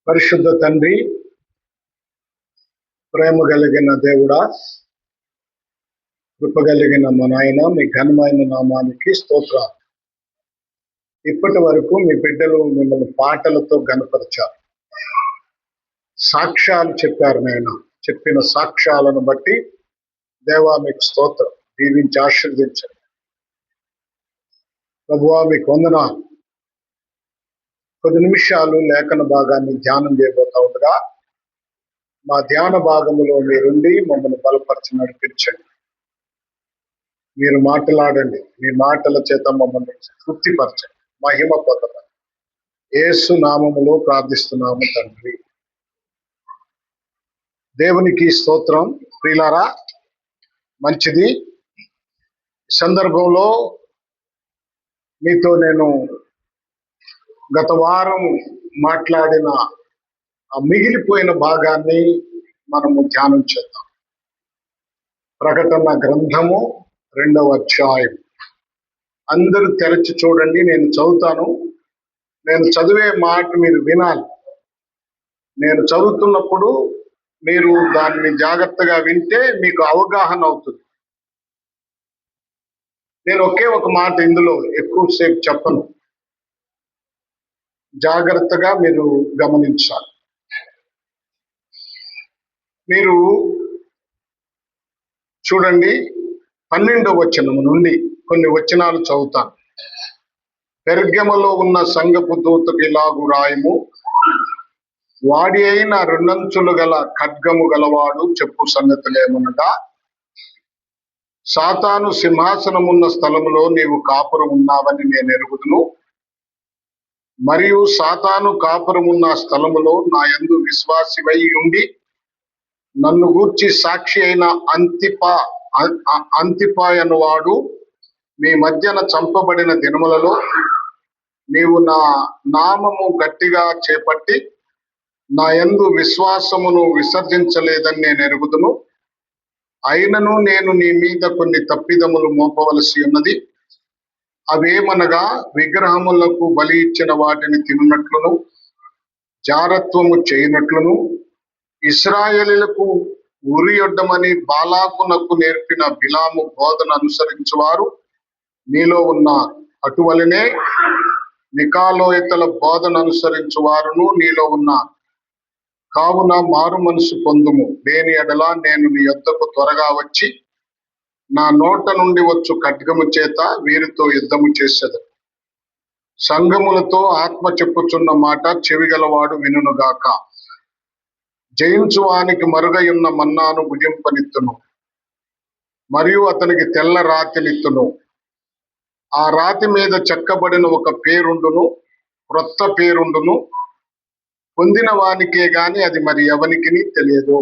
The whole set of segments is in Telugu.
పరిశుద్ధ తండ్రి, ప్రేమ కలిగిన దేవుడా, కృప కలిగిన మా నాయన, మీ ఘనమైన నామానికి స్తోత్రాలు. ఇప్పటి వరకు మీ బిడ్డలు మిమ్మల్ని పాటలతో ఘనపరిచారు, సాక్ష్యాలు చెప్పారు. నాయన చెప్పిన సాక్ష్యాలను బట్టి దేవా మీకు స్తోత్రం. దీవించి ఆశీర్వదించండి ప్రభువా, మీకు వందనాలు. కొద్ది నిమిషాలు లేఖన భాగాన్ని ధ్యానం చేయబోతా ఉండగా మా ధ్యాన భాగములో మీరుండి మమ్మల్ని బలపరిచి నడిపించండి. మీరు మాట్లాడండి, మీ మాటల చేత మమ్మల్ని తృప్తిపరచండి, మహిమ పొందమని యేసు నామములో ప్రార్థిస్తున్నాము తండ్రి. దేవునికి స్తోత్రం. ప్రియులారా, మంచిది. సందర్భంలో మీతో నేను గత వారం మాట్లాడిన ఆ మిగిలిపోయిన భాగాన్ని మనము ధ్యానం చేద్దాం. ప్రకటన గ్రంథము 2వ అధ్యాయం. అందరూ తెరచి చూడండి, నేను చదువుతాను. నేను చదివే మాట మీరు వినాలి. నేను చదువుతున్నప్పుడు మీరు దాన్ని జాగ్రత్తగా వింటే మీకు అవగాహన అవుతుంది. నేను ఒకే ఒక మాట ఇందులో ఎక్కువసేపు చెప్పను, జాగ్రత్తగా మీరు గమనించాలి. మీరు చూడండి, 12వ వచనము నుండి కొన్ని వచనాలు చదువుతాను. పెర్గములో ఉన్న సంఘపు దూతకు ఇలాగు రాయము, వాడి అయిన 2 అంచులు గల ఖడ్గము గలవాడు చెప్పు సంగతులేమనగా, సాతాను సింహాసనమున్న స్థలములో నీవు కాపురం ఉన్నావని నేను ఎరుగుదును. మరియు సాతాను కాపురమున్న స్థలములో నా యందు విశ్వాసివై ఉండి నన్ను గూర్చి సాక్షి అయిన అంతిపా వాడు మీ మధ్యన చంపబడిన దినములలో నీవు నా నామము గట్టిగా చేపట్టి నా యందు విశ్వాసమును విసర్జించలేదని నేను ఎరుగుదును. అయినను నేను నీ మీద కొన్ని తప్పిదములు మోపవలసి ఉన్నది. అవేమనగా, విగ్రహములకు బలి ఇచ్చిన వాటిని తిన్నట్లును, జారత్వము చేయనట్లును, ఇశ్రాయేలీయులకు ఉరియొడ్డమని బాలాకునకు నేర్పిన బిలాము బోధన అనుసరించువారు నీలో ఉన్నారు. అటువలనే నికాలోయతల బోధన అనుసరించు వారును నీలో ఉన్నారు. కావున మారు మనసు పొందుము, లేని ఎడల నేను నీ యొద్దకు త్వరగా వచ్చి నా నోట నుండి వచ్చు ఖడ్గము చేత వీరితో యుద్ధము చేసేది. సంఘములతో ఆత్మ చెప్పుచున్న మాట చెవిగలవాడు వినుగాక. జయించువానికి మరుగయున్న మన్నాను భుజింపనిత్తును, మరియు అతనికి తెల్ల రాతినిత్తును. ఆ రాతి మీద చెక్కబడిన ఒక పేరుండును, క్రొత్త పేరుండును. పొందిన వానికే గాని అది మరి ఎవనికి తెలియదు.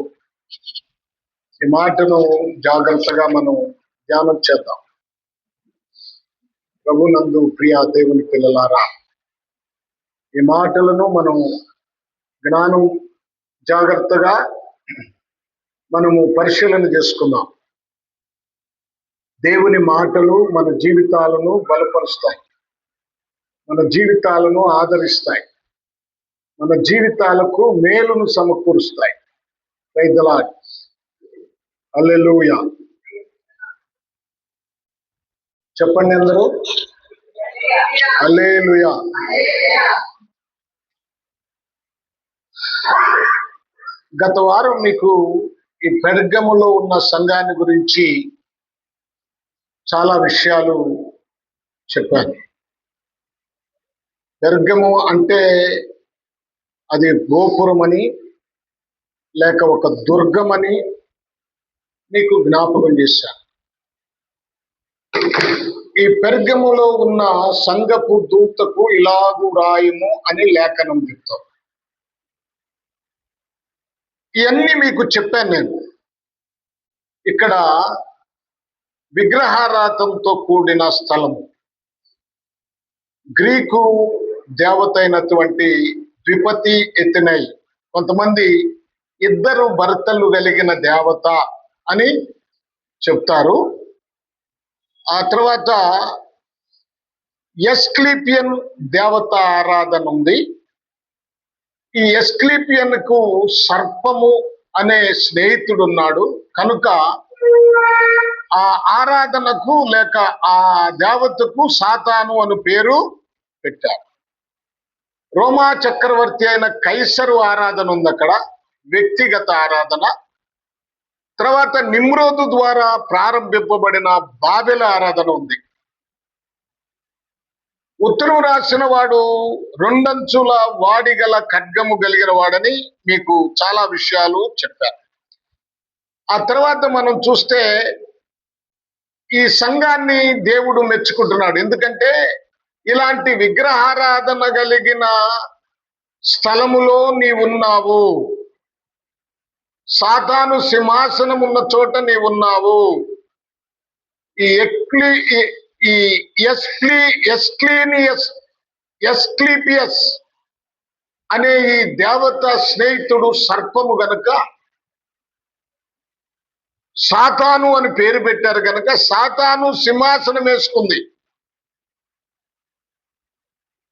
ఈ మాటను జాగ్రత్తగా మనం ధ్యానం చేద్దాం. ప్రభునందు ప్రియ దేవుని పిల్లలారా, ఈ మాటలను మనం జ్ఞానం జాగ్రత్తగా మనము పరిశీలన చేసుకుందాం. దేవుని మాటలు మన జీవితాలను బలపరుస్తాయి, మన జీవితాలను ఆదరిస్తాయి, మన జీవితాలకు మేలును సమకూరుస్తాయి. Praise the Lord. హల్లెలూయా. చెప్పండి అందరూ, హల్లెలూయా. గత వారం మీకు ఈ పెర్గములో ఉన్న సంఘాన్ని గురించి చాలా విషయాలు చెప్పాను. పెర్గము అంటే అది గోపురం అని లేక ఒక దుర్గమని మీకు జ్ఞాపకం చేశాను. ఈ పెర్గములో ఉన్న సంఘపు దూతకు ఇలాగు రాయము అని లేఖనం చెప్తాం. ఇవన్నీ మీకు చెప్పాను నేను. ఇక్కడ విగ్రహారాధంతో కూడిన స్థలము, గ్రీకు దేవత అయినటువంటి ద్విపతి ఎథెనై, కొంతమంది 2 భర్తలు కలిగిన దేవత అని చెప్తారు. ఆ తర్వాత ఎస్క్లీపియన్ దేవత ఆరాధన ఉంది. ఈ ఎస్క్లీపియన్ కు సర్పము అనే స్నేహితుడు ఉన్నాడు కనుక ఆ ఆరాధనకు లేక ఆ దేవతకు సాతాను అని పేరు పెట్టారు. రోమా చక్రవర్తి అయిన కైసరు ఆరాధన ఉంది అక్కడ, వ్యక్తిగత ఆరాధన. తర్వాత నిమ్రోదు ద్వారా ప్రారంభింపబడిన బాబెల ఆరాధన ఉంది. ఉత్తరం రాసిన వాడు రెండంచుల వాడిగల ఖడ్గము కలిగిన వాడని మీకు చాలా విషయాలు చెప్పారు. ఆ తర్వాత మనం చూస్తే ఈ సంఘాన్ని దేవుడు మెచ్చుకుంటున్నాడు. ఎందుకంటే ఇలాంటి విగ్రహారాధన కలిగిన స్థలములో నీవున్నావు, సాతాను సింహాసనం ఉన్న చోట నీవున్నావు. ఈ ఎస్క్లీపియస్ అనే ఈ దేవత స్నేహితుడు సర్పము గనుక సాతాను అని పేరు పెట్టారు గనుక సాతాను సింహాసనం వేసుకుంది.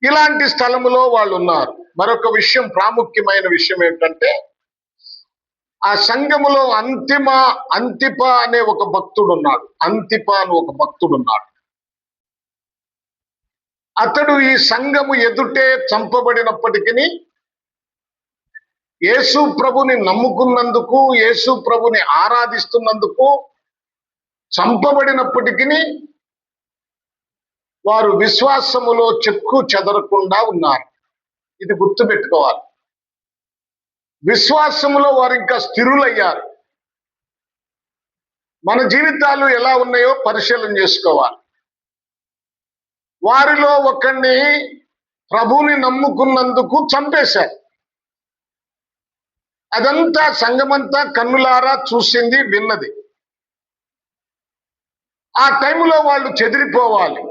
ఇలాంటి స్థలములో వాళ్ళు ఉన్నారు. మరొక విషయం, ప్రాముఖ్యమైన విషయం ఏంటంటే ఆ సంఘములో అంతిప అనే ఒక భక్తుడు ఉన్నాడు. అంతిప అని ఒక భక్తుడు ఉన్నాడు. అతడు ఈ సంఘము ఎదుటే చంపబడినప్పటికీ యేసు ప్రభుని నమ్ముకున్నందుకు, యేసు ప్రభుని ఆరాధిస్తున్నందుకు చంపబడినప్పటికీ వారు విశ్వాసములో చెక్కు చెదరకుండా ఉన్నారు. ఇది గుర్తుపెట్టుకోవాలి. విశ్వాసములో వారు ఇంకా స్థిరులయ్యారు. మన జీవితాలు ఎలా ఉన్నాయో పరిశీలన చేసుకోవాలి. వారిలో ఒకరిని ప్రభుని నమ్ముకున్నందుకు చంపేశారు. అదంతా సంఘమంతా కన్నులారా చూసింది, విన్నది. ఆ టైంలో వాళ్ళు చెదిరిపోవాలి,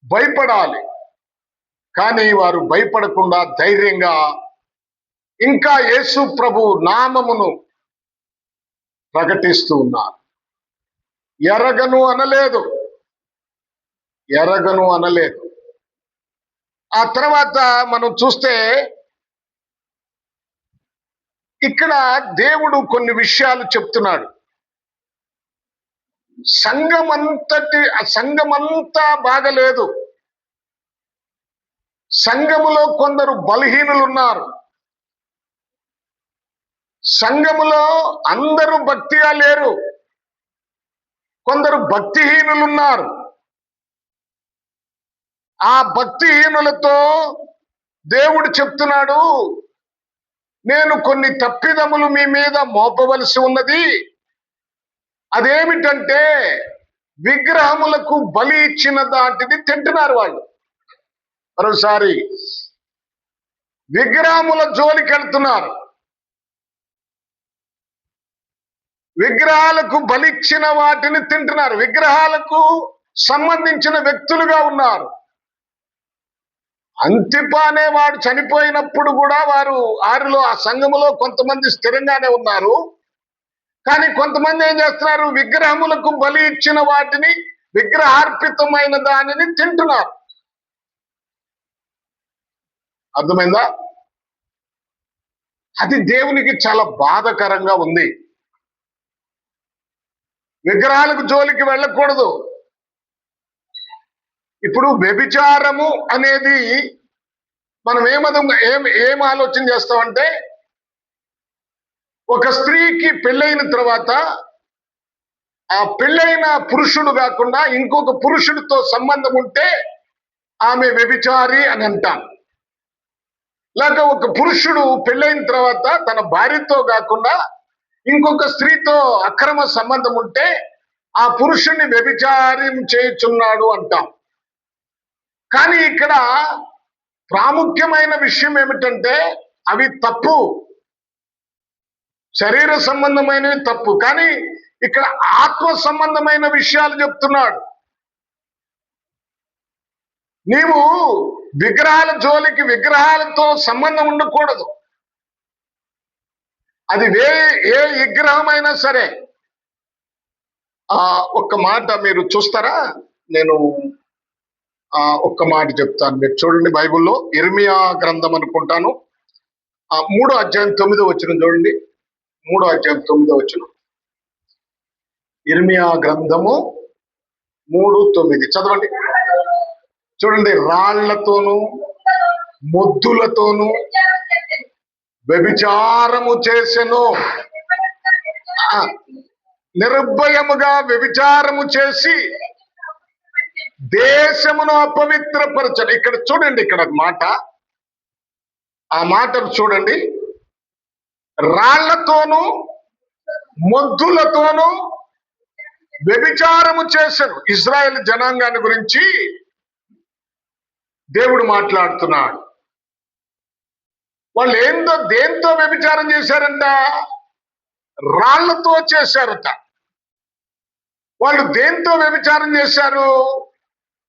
భయపడాలి. కానీ వారు భయపడకుండా ధైర్యంగా ఇంకా యేసు ప్రభు నామమును ప్రకటిస్తూ ఉన్నారు. ఎరగను అనలేదు. ఆ తర్వాత మనం చూస్తే ఇక్కడ దేవుడు కొన్ని విషయాలు చెప్తున్నాడు. సంఘమంతా బాగలేదు. సంఘములో కొందరు బలహీనులు ఉన్నారు. సంఘములో అందరూ భక్తిగా లేరు. కొందరు భక్తిహీనులు ఉన్నారు. ఆ భక్తిహీనులతో దేవుడు చెప్తున్నాడు, నేను కొన్ని తప్పిదములు మీ మీద మోపవలసి ఉన్నది. అదేమిటంటే విగ్రహములకు బలి ఇచ్చిన దాటిని తింటున్నారు వాళ్ళు. మరోసారి విగ్రహముల జోలికి వెళ్తున్నారు. విగ్రహాలకు బలిచ్చిన వాటిని తింటున్నారు. విగ్రహాలకు సంబంధించిన వ్యక్తులుగా ఉన్నారు. అంతిప అనేవాడు చనిపోయినప్పుడు కూడా వారిలో ఆ సంఘములో కొంతమంది స్థిరంగానే ఉన్నారు. కానీ కొంతమంది ఏం చేస్తున్నారు, విగ్రహములకు బలి ఇచ్చిన వాటిని, విగ్రహార్పితమైన దానిని తింటున్నారు. అర్థమైందా? అది దేవునికి చాలా బాధకరంగా ఉంది. విగ్రహాలకు జోలికి వెళ్ళకూడదు. ఇప్పుడు వ్యభిచారము అనేది మనం ఏం ఆలోచన చేస్తామంటే, ఒక స్త్రీకి పెళ్ళైన తర్వాత ఆ పెళ్ళైన పురుషుడు కాకుండా ఇంకొక పురుషుడితో సంబంధం ఉంటే ఆమె వ్యభిచారి అని అంటాం. లేక ఒక పురుషుడు పెళ్ళైన తర్వాత తన భార్యతో కాకుండా ఇంకొక స్త్రీతో అక్రమ సంబంధం ఉంటే ఆ పురుషుణ్ణి వ్యభిచారం చేయుచున్నాడు అంటాం. కానీ ఇక్కడ ప్రాముఖ్యమైన విషయం ఏమిటంటే అవి తప్పు, శరీర సంబంధమైనవి తప్పు. కానీ ఇక్కడ ఆత్మ సంబంధమైన విషయాలు చెప్తున్నాడు. నీవు విగ్రహాల జోలికి, విగ్రహాలతో సంబంధం ఉండకూడదు. అది ఏ విగ్రహమైనా సరే. ఒక్క మాట మీరు చూస్తారా? నేను ఒక్క మాట చెప్తాను, మీరు చూడండి. బైబిల్లో ఇర్మియా గ్రంథం అనుకుంటాను, 3వ అధ్యాయం 9వ వచనం చూడండి. 3వ అధ్యాయం 9వ వచనం. ఇర్మియా గ్రంథము 3:9 చదవండి. చూడండి, రాళ్లతోనూ మొద్దులతోనూ వ్యభిచారము చేసెను. నిర్భయముగా వ్యభిచారము చేసి దేశమును అపవిత్రపరచను. ఇక్కడ చూడండి, ఇక్కడ మాట, ఆ మాట చూడండి. రాళ్లతోనూ మొద్దులతోనూ వ్యభిచారము చేశారు. ఇజ్రాయెల్ జనాంగాన్ని గురించి దేవుడు మాట్లాడుతున్నాడు. వాళ్ళు దేంతో వ్యభిచారం చేశారంట? రాళ్లతో చేశారట. వాళ్ళు దేంతో వ్యభిచారం చేశారు?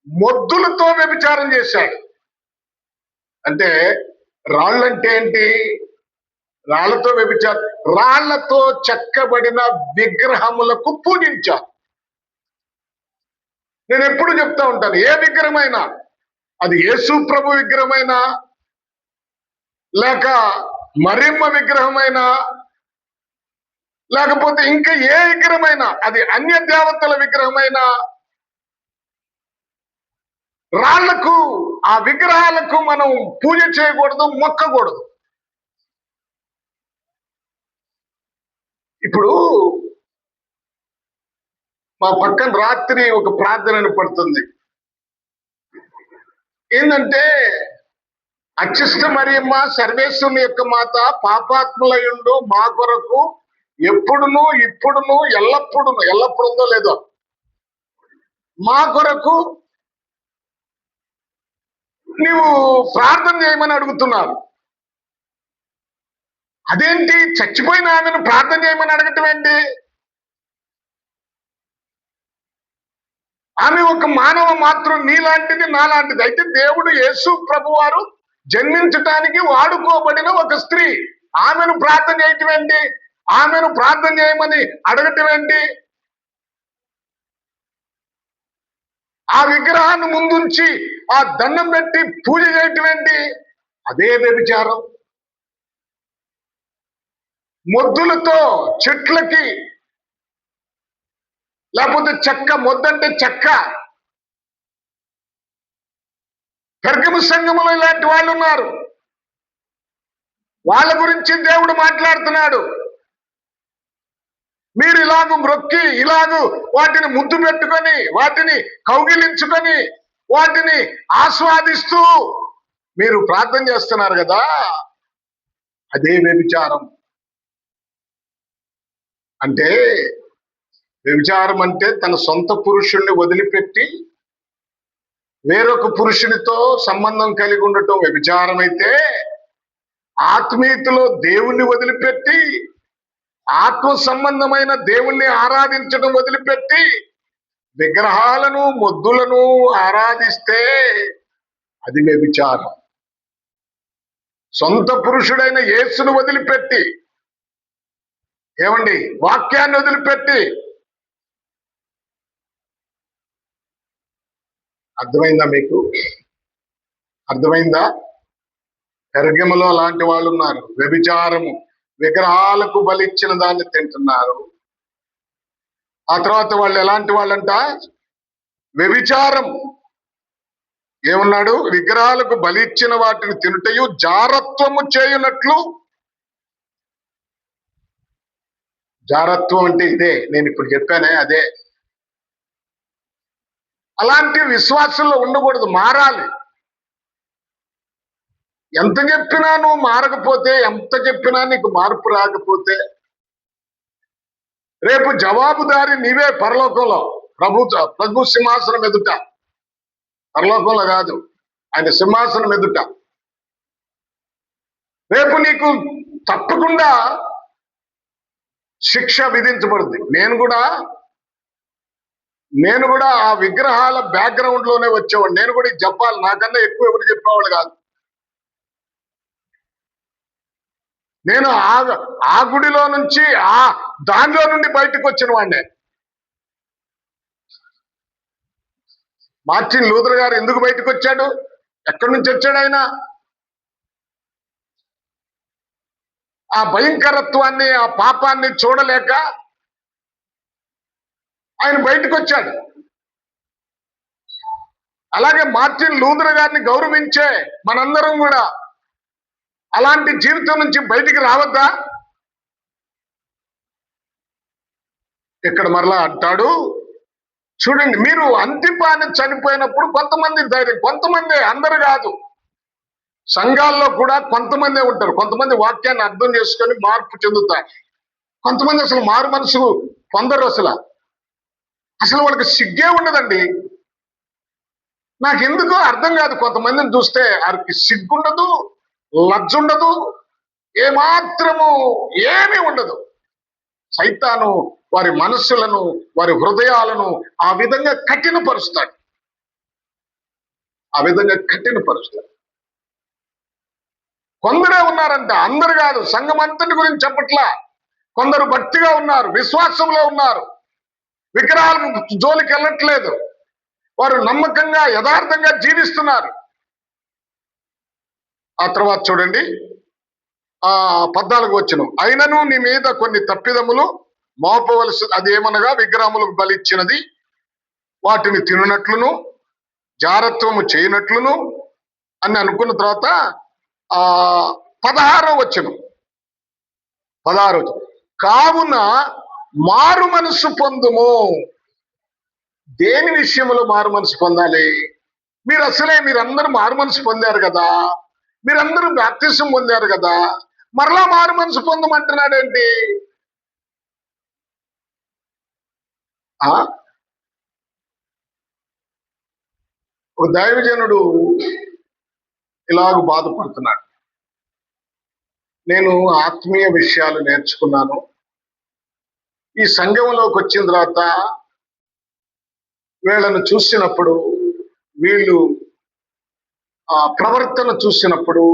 మొద్దులతో వ్యభిచారం చేశాడు. అంటే రాళ్ళంటే ఏంటి? రాళ్లతో వ్యభిచారం, రాళ్లతో చెక్కబడిన విగ్రహములకు పూజించారు. నేను ఎప్పుడు చెప్తా ఉంటాను, ఏ విగ్రహమైనా, అది యేసు ప్రభు విగ్రహమైనా, లేక మరియమ్మ విగ్రహమైనా, లేకపోతే ఇంకా ఏ విగ్రహమైనా, అది అన్య దేవతల విగ్రహమైనా, రాళ్లకు, ఆ విగ్రహాలకు మనం పూజ చేయకూడదు, మొక్కకూడదు. ఇప్పుడు మా పక్కన రాత్రి ఒక ప్రార్థన పడుతుంది. ఏంటంటే, అచ్చిష్ట మరియమ్మ సర్వేశ్వరుని యొక్క మాత, పాపాత్ములయుండు మా కొరకు ఎప్పుడును ఇప్పుడును ఎల్లప్పుడును, ఎల్లప్పుడుందో లేదో, మా కొరకు నీవు ప్రార్థన చేయమని అడుగుతున్నారు. అదేంటి, చచ్చిపోయిన ఆమెను ప్రార్థన చేయమని అడగటం ఏంటి? ఆమె ఒక మానవ మాత్రం, నీలాంటిది నాలాంటిది. అయితే దేవుడు యేసు ప్రభు వారు జన్మించటానికి వాడుకోబడిన ఒక స్త్రీ. ఆమెను ప్రార్థన చేయటం ఏంటి? ఆమెను ప్రార్థన చేయమని అడగటం ఏంటి? ఆ విగ్రహాన్ని ముందుంచి ఆ దండం పెట్టి పూజ చేయటం ఏంటి? అదే వ్యభిచారం. మొద్దులతో చెట్లకి, లేకపోతే చెక్క, మొద్దంటే చెక్క. పెర్గము సంఘములో ఇలాంటి వాళ్ళు ఉన్నారు. వాళ్ళ గురించి దేవుడు మాట్లాడుతున్నాడు. మీరు ఇలాగూ మ్రొక్కి, ఇలాగూ వాటిని ముద్దు పెట్టుకొని, వాటిని కౌగిలించుకొని, వాటిని ఆస్వాదిస్తూ మీరు ప్రార్థన చేస్తున్నారు కదా, అదే వ్యభిచారం. అంటే వ్యభిచారం అంటే తన సొంత పురుషుణ్ణి వదిలిపెట్టి వేరొక పురుషునితో సంబంధం కలిగి ఉండటం వ్యభిచారం అయితే, ఆత్మీయతలో దేవుణ్ణి వదిలిపెట్టి ఆత్మ సంబంధమైన దేవుణ్ణి ఆరాధించడం వదిలిపెట్టి విగ్రహాలను, మొద్దులను ఆరాధిస్తే అది వ్యభిచారం. సొంత పురుషుడైన యేసును వదిలిపెట్టి, ఏమండి, వాక్యాన్ని వదిలిపెట్టి, అర్థమైందా మీకు? అర్థమైందా? పెర్గములో అలాంటి వాళ్ళు ఉన్నారు. వ్యభిచారము, విగ్రహాలకు బలిచ్చిన దాన్ని తింటున్నారు. ఆ తర్వాత వాళ్ళు ఎలాంటి వాళ్ళంట? వ్యభిచారం. ఏమన్నాడు? విగ్రహాలకు బలిచ్చిన వాటిని తినుటయు జారత్వము చేయునట్లు. జారత్వం అంటే ఇదే, నేను ఇప్పుడు చెప్పానే అదే. అలాంటి విశ్వాసంలో ఉండకూడదు, మారాలి. ఎంత చెప్పినా నువ్వు మారకపోతే, ఎంత చెప్పినా నీకు మార్పు రాకపోతే, రేపు జవాబుదారి నీవే పరలోకంలో, ప్రభు సింహాసనం ఎదుట. పరలోకంలో కాదు, ఆయన సింహాసనం ఎదుట రేపు నీకు తప్పకుండా శిక్ష విధించబడుద్ది. నేను కూడా ఆ విగ్రహాల బ్యాక్గ్రౌండ్ లోనే వచ్చేవాడు. నేను కూడా చెప్పాలి, నాకన్నా ఎక్కువ ఎవరు చెప్పేవాళ్ళు కాదు. నేను ఆ గుడిలో నుంచి, దానిలో నుండి బయటకు వచ్చిన వాడినే. మార్టిన్ లూథర్ గారు ఎందుకు బయటకు వచ్చాడు? ఎక్కడి నుంచి వచ్చాడు ఆయన? ఆ భయంకరత్వాన్ని, ఆ పాపాన్ని చూడలేక ఆయన బయటకు వచ్చాడు. అలాగే మార్టిన్ లూథర్ గారిని గౌరవించే మనందరం కూడా అలాంటి జీవితం నుంచి బయటికి రావద్దా? ఇక్కడ మరలా అంటాడు, చూడండి, మీరు అంతిపాన్ని చనిపోయినప్పుడు కొంతమంది ధైర్యం, కొంతమంది, అందరు కాదు, సంఘాల్లో కూడా కొంతమందే ఉంటారు. కొంతమంది వాక్యాన్ని అర్థం చేసుకొని మార్పు చెందుతారు. కొంతమంది అసలు మారు మనసు పొందరు. అసలు వాళ్ళకి సిగ్గే ఉండదండి. నాకెందుకో అర్థం కాదు. కొంతమందిని చూస్తే వారికి సిగ్గుండదు, లజ్జ ఉండదు, ఏమాత్రము ఏమీ ఉండదు. సైతాను వారి మనస్సులను, వారి హృదయాలను ఆ విధంగా కఠినపరుస్తాడు. కొందరే ఉన్నారంట, అందరు కాదు. సంఘం అంతటి గురించి చెప్పట్లా. కొందరు భక్తిగా ఉన్నారు, విశ్వాసంలో ఉన్నారు, విగ్రహాలకు జోలికి వెళ్ళట్లేదు, వారు నమ్మకంగా యథార్థంగా జీవిస్తున్నారు. ఆ తర్వాత చూడండి, 14 వచనం, అయినను నీ మీద కొన్ని తప్పిదములు మోపవలసి, అదేమనగా విగ్రహములకు బలిచ్చినది వాటిని తిననట్లును జారత్వము చేయనట్లును అని అనుకున్న తర్వాత 16వ వచనం, కావున మారు మనసు పొందుము. దేని విషయంలో మారు మనసు పొందాలి? మీరందరూ మారు మనసు పొందారు కదా, మీరందరూ బాప్తిసం పొందారు కదా, మరలా మారు మనసు పొందమంటున్నాడేంటి? ఒక దైవజనుడు ఇలాగ బాధపడుతున్నాడు, నేను ఆత్మీయ విషయాలు నేర్చుకున్నాను, ఈ సంఘంలోకి వచ్చిన తర్వాత వీళ్ళను చూసినప్పుడు, వీళ్ళు ప్రవర్తన చూసినప్పుడు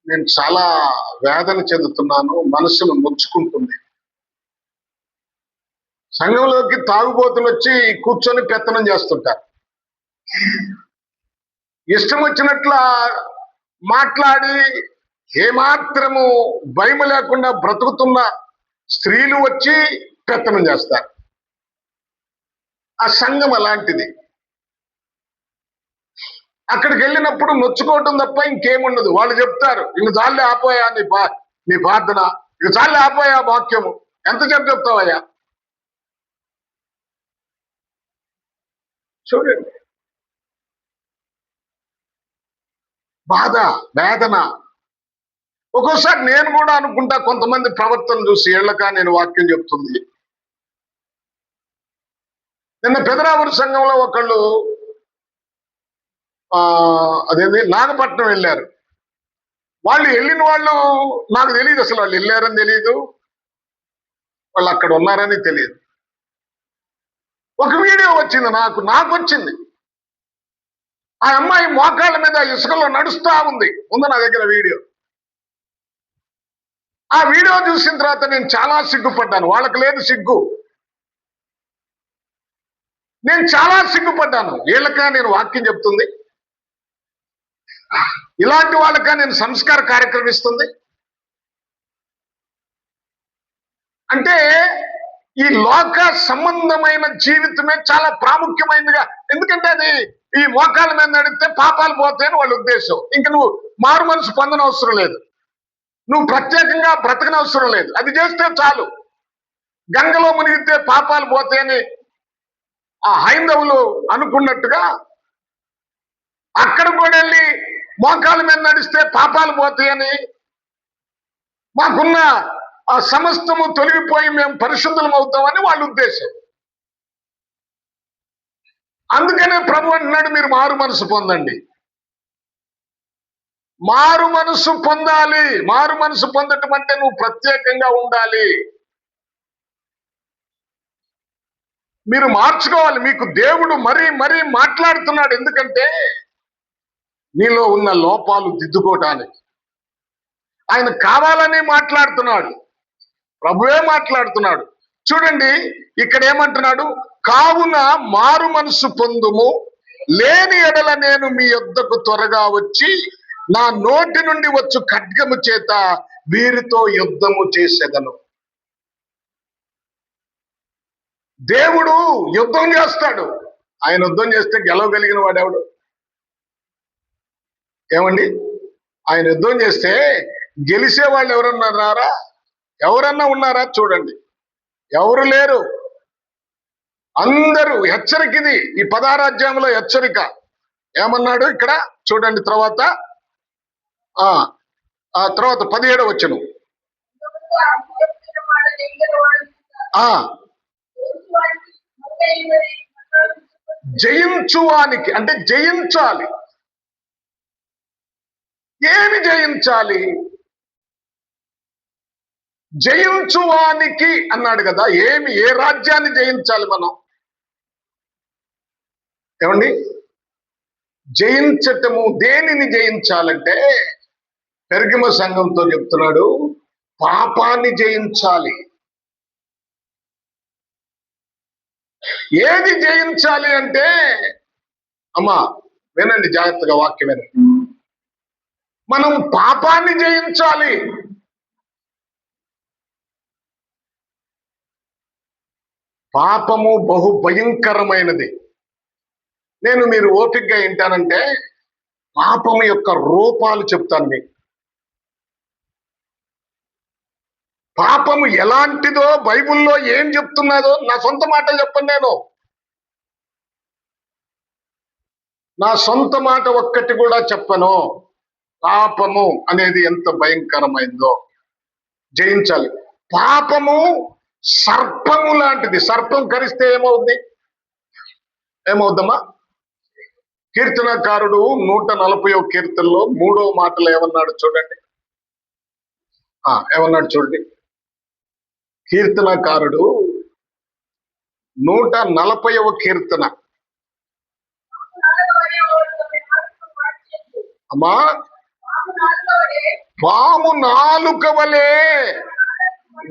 నేను చాలా వేదన చెందుతున్నాను, మనసును ముచ్చుకుంటుంది. సంఘంలోకి తాగుబోతులు వచ్చి కూర్చొని పెత్తనం చేస్తుంటారు, ఇష్టం వచ్చినట్ల మాట్లాడి ఏమాత్రము భయం లేకుండా బ్రతుకుతున్న స్త్రీలు వచ్చి పెత్తనం చేస్తారు. ఆ సంఘం అలాంటిది. అక్కడికి వెళ్ళినప్పుడు నొచ్చుకోవటం తప్ప ఇంకేముండదు. వాళ్ళు చెప్తారు, ఇంక చాలే ఆపోయా నీ ప్రార్థన, ఇంక చాలే ఆపోయా వాక్యము, ఎంత చెప్తావయ్యా. చూడండి, బాధ, వేదన. ఒక్కోసారి నేను కూడా అనుకుంటా, కొంతమంది ప్రవర్తన చూసి ఏళ్ళకా నేను వాక్యం చెప్తుంది. నిన్న పెదరావురి సంఘంలో ఒకళ్ళు అదేంటి నాగపట్నం వెళ్ళారు. వాళ్ళు వెళ్ళిన వాళ్ళు నాకు తెలియదు, అసలు వాళ్ళు వెళ్ళారని తెలియదు, వాళ్ళు అక్కడ ఉన్నారని తెలియదు. ఒక వీడియో వచ్చింది, నాకు వచ్చింది. ఆ అమ్మాయి మోకాళ్ళ మీద ఇసుకలో నడుస్తా ఉంది నా దగ్గర వీడియో. ఆ వీడియో చూసిన తర్వాత నేను చాలా సిగ్గుపడ్డాను. వాళ్ళకి లేదు సిగ్గు, నేను చాలా సిగ్గుపడ్డాను. వీళ్ళకా నేను వాక్యం చెప్తుంది, ఇలాంటి వాళ్ళకా నేను సంస్కార కార్యక్రమం ఇస్తుంది. అంటే ఈ లోక సంబంధమైన జీవితమే చాలా ప్రాముఖ్యమైనదిగా, ఎందుకంటే అది ఈ మోకాళ్ళ మీద నడిస్తే పాపాలు పోతాయని వాళ్ళ ఉద్దేశం. ఇంక నువ్వు మారు మనసు పొందనవసరం లేదు, నువ్వు ప్రత్యేకంగా బ్రతకనవసరం లేదు, అది చేస్తే చాలు, గంగలో మునిగితే పాపాలు పోతాయని ఆ హైందవులు అనుకున్నట్టుగా అక్కడ కూడా వెళ్ళి మోకాళ్ళ మీద నడిస్తే పాపాలు పోతాయని, మాకున్న ఆ సమస్తము తొలగిపోయి మేము పరిశుద్ధులం అవుతామని వాళ్ళ ఉద్దేశం. అందుకనే ప్రభు అంటున్నాడు, మీరు మారు మనసు పొందండి. మారు మనసు పొందాలి. మారు మనసు పొందటం అంటే నువ్వు ప్రత్యేకంగా ఉండాలి, మీరు మార్చుకోవాలి. మీకు దేవుడు మరీ మరీ మాట్లాడుతున్నాడు, ఎందుకంటే నీలో ఉన్న లోపాలు దిద్దుకోవటానికి ఆయన కావాలని మాట్లాడుతున్నాడు. ప్రభువే మాట్లాడుతున్నాడు. చూడండి, ఇక్కడ ఏమంటున్నాడు, కావున మారు మనసు పొందుము, లేని ఎడల నేను మీ యొద్దకు త్వరగా వచ్చి నా నోటి నుండి వచ్చు ఖడ్గము చేత వీరితో యుద్ధము చేసేదను. దేవుడు యుద్ధం చేస్తాడు. ఆయన యుద్ధం చేస్తే గెలవగలిగిన వాడు ఎవడు? ఏమండి, ఆయన యుద్ధం చేస్తే గెలిచే వాళ్ళు ఎవరన్నారా? ఎవరన్నా ఉన్నారా? చూడండి, ఎవరు లేరు. అందరూ హెచ్చరిక. ఇది ఈ 16వ అధ్యాయంలో హెచ్చరిక. ఏమన్నాడు ఇక్కడ చూడండి. తర్వాత 17వ వచనం. జయించువానికి అంటే జయించాలి. ఏమి జయించాలి? జయించువానికి అన్నాడు కదా. ఏ రాజ్యాన్ని జయించాలి మనం? ఏమండి, జయించటము దేనిని జయించాలంటే పెర్గమ సంఘంతో చెప్తున్నాడు, పాపాన్ని జయించాలి. ఏది జయించాలి అంటే, అమ్మా వినండి జాగ్రత్తగా, వాక్యం వినండి. మనం పాపాన్ని జయించాలి. పాపము బహు భయంకరమైనది. మీరు ఓపికగా వింటానంటే పాపము యొక్క రూపాలు చెప్తాను మీకు. పాపము ఎలాంటిదో బైబిల్లో ఏం చెప్తున్నదో నా సొంత మాటలు చెప్పండి. నా సొంత మాట ఒక్కటి కూడా చెప్పను. పాపము అనేది ఎంత భయంకరమైందో జయించాలి. పాపము సర్పము లాంటిది. సర్పం కరిస్తే ఏమవుద్దమ్మా? కీర్తనకారుడు 140వ కీర్తనలో 3వ మాటలో ఏమన్నాడు చూడండి. ఏమన్నాడు చూడండి. కీర్తనకారుడు 140వ కీర్తన. అమ్మా, పాము నాలుక వలె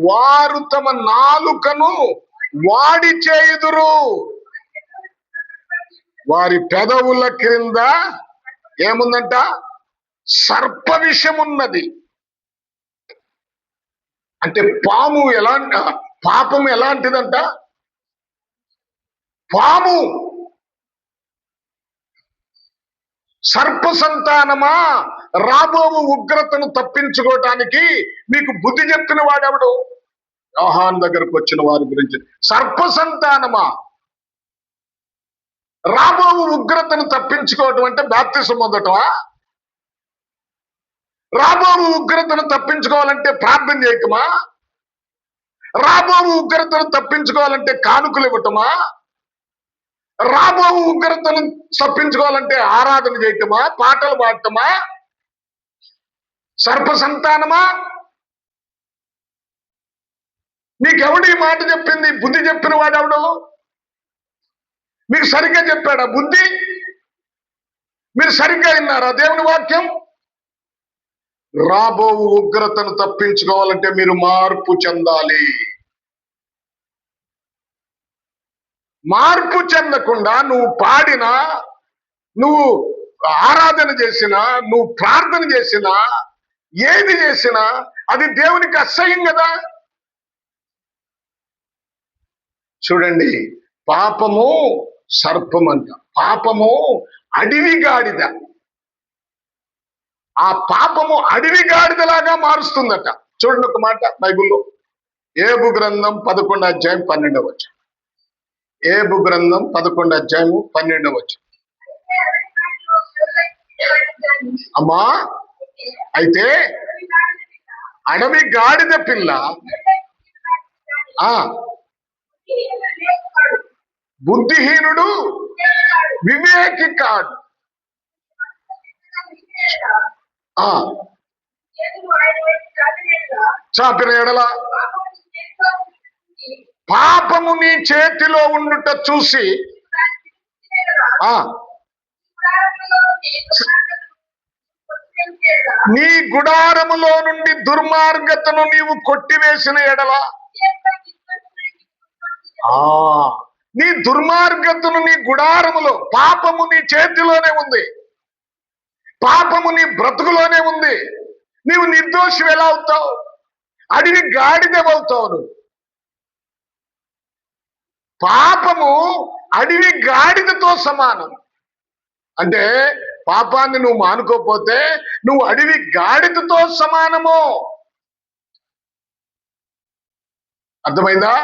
వారు తమ నాలుకను వాడి చేయుదురు. వారి పెదవుల క్రింద ఏముందంట? సర్ప విషం ఉన్నది. అంటే పాపం ఎలాంటిదంట? పాము. సర్ప సంతానమా, రాబోవు ఉగ్రతను తప్పించుకోవటానికి మీకు బుద్ధి చెప్పిన వాడెవడు? యోహాను దగ్గరకు వచ్చిన వారి గురించి. సర్ప సంతానమా, రాబోవు ఉగ్రతను తప్పించుకోవటం అంటే బాప్తిసం పొందటమా? రాబోవు ఉగ్రతను తప్పించుకోవాలంటే ప్రార్థన చేయటమా? రాబోవు ఉగ్రతను తప్పించుకోవాలంటే కానుకలు ఇవ్వటమా? రాబోవు ఉగ్రతను తప్పించుకోవాలంటే ఆరాధన చేయటమా? పాటలు పాడటమా? సర్ప సంతానమా? నీకెవడు ఈ మాట చెప్పింది? బుద్ధి చెప్పిన వాడెవడు? మీకు సరిగ్గా చెప్పాడా బుద్ధి? మీరు సరిగ్గా విన్నారా దేవుని వాక్యం? రాబోవు ఉగ్రతను తప్పించుకోవాలంటే మీరు మార్పు చెందాలి. మార్పు చెందకుండా నువ్వు పాడినా, నువ్వు ఆరాధన చేసినా, నువ్వు ప్రార్థన చేసినా, ఏది చేసినా అది దేవునికి అసహ్యం కదా. చూడండి, పాపము సర్పం అంట. పాపము అడవి గాడిద. ఆ పాపము అడవి గాడిదలాగా మారుస్తుందట. చూడండి ఒక మాట బైబిల్లో. ఏబు గ్రంథం 11వ అధ్యాయం 12వ వచనం. ఏబు గ్రంథం 11వ అధ్యాయము 12వ వచనం. అమ్మా, అయితే అడవి గాడిద పిల్ల బుద్ధిహీనుడు వివేకి కాడు. చాపిన ఎడల పాపము నీ చేతిలో ఉండుట చూసి నీ గుడారములో నుండి దుర్మార్గతను నీవు కొట్టివేసిన ఎడల, నీ దుర్మార్గతను నీ గుడారములో, పాపము నీ చేతిలోనే ఉంది, పాపము నీ బ్రతుకులోనే ఉంది. నీవు నిర్దోషి ఎలా అవుతావు? అడవి గాడిదవుతావు నువ్వు. పాపము అడవి గాడిదతో సమానం. అంటే పాపాన్ని నువ్వు మానుకోపోతే నువ్వు అడవి గాడిదతో సమానము. అర్థమైందా?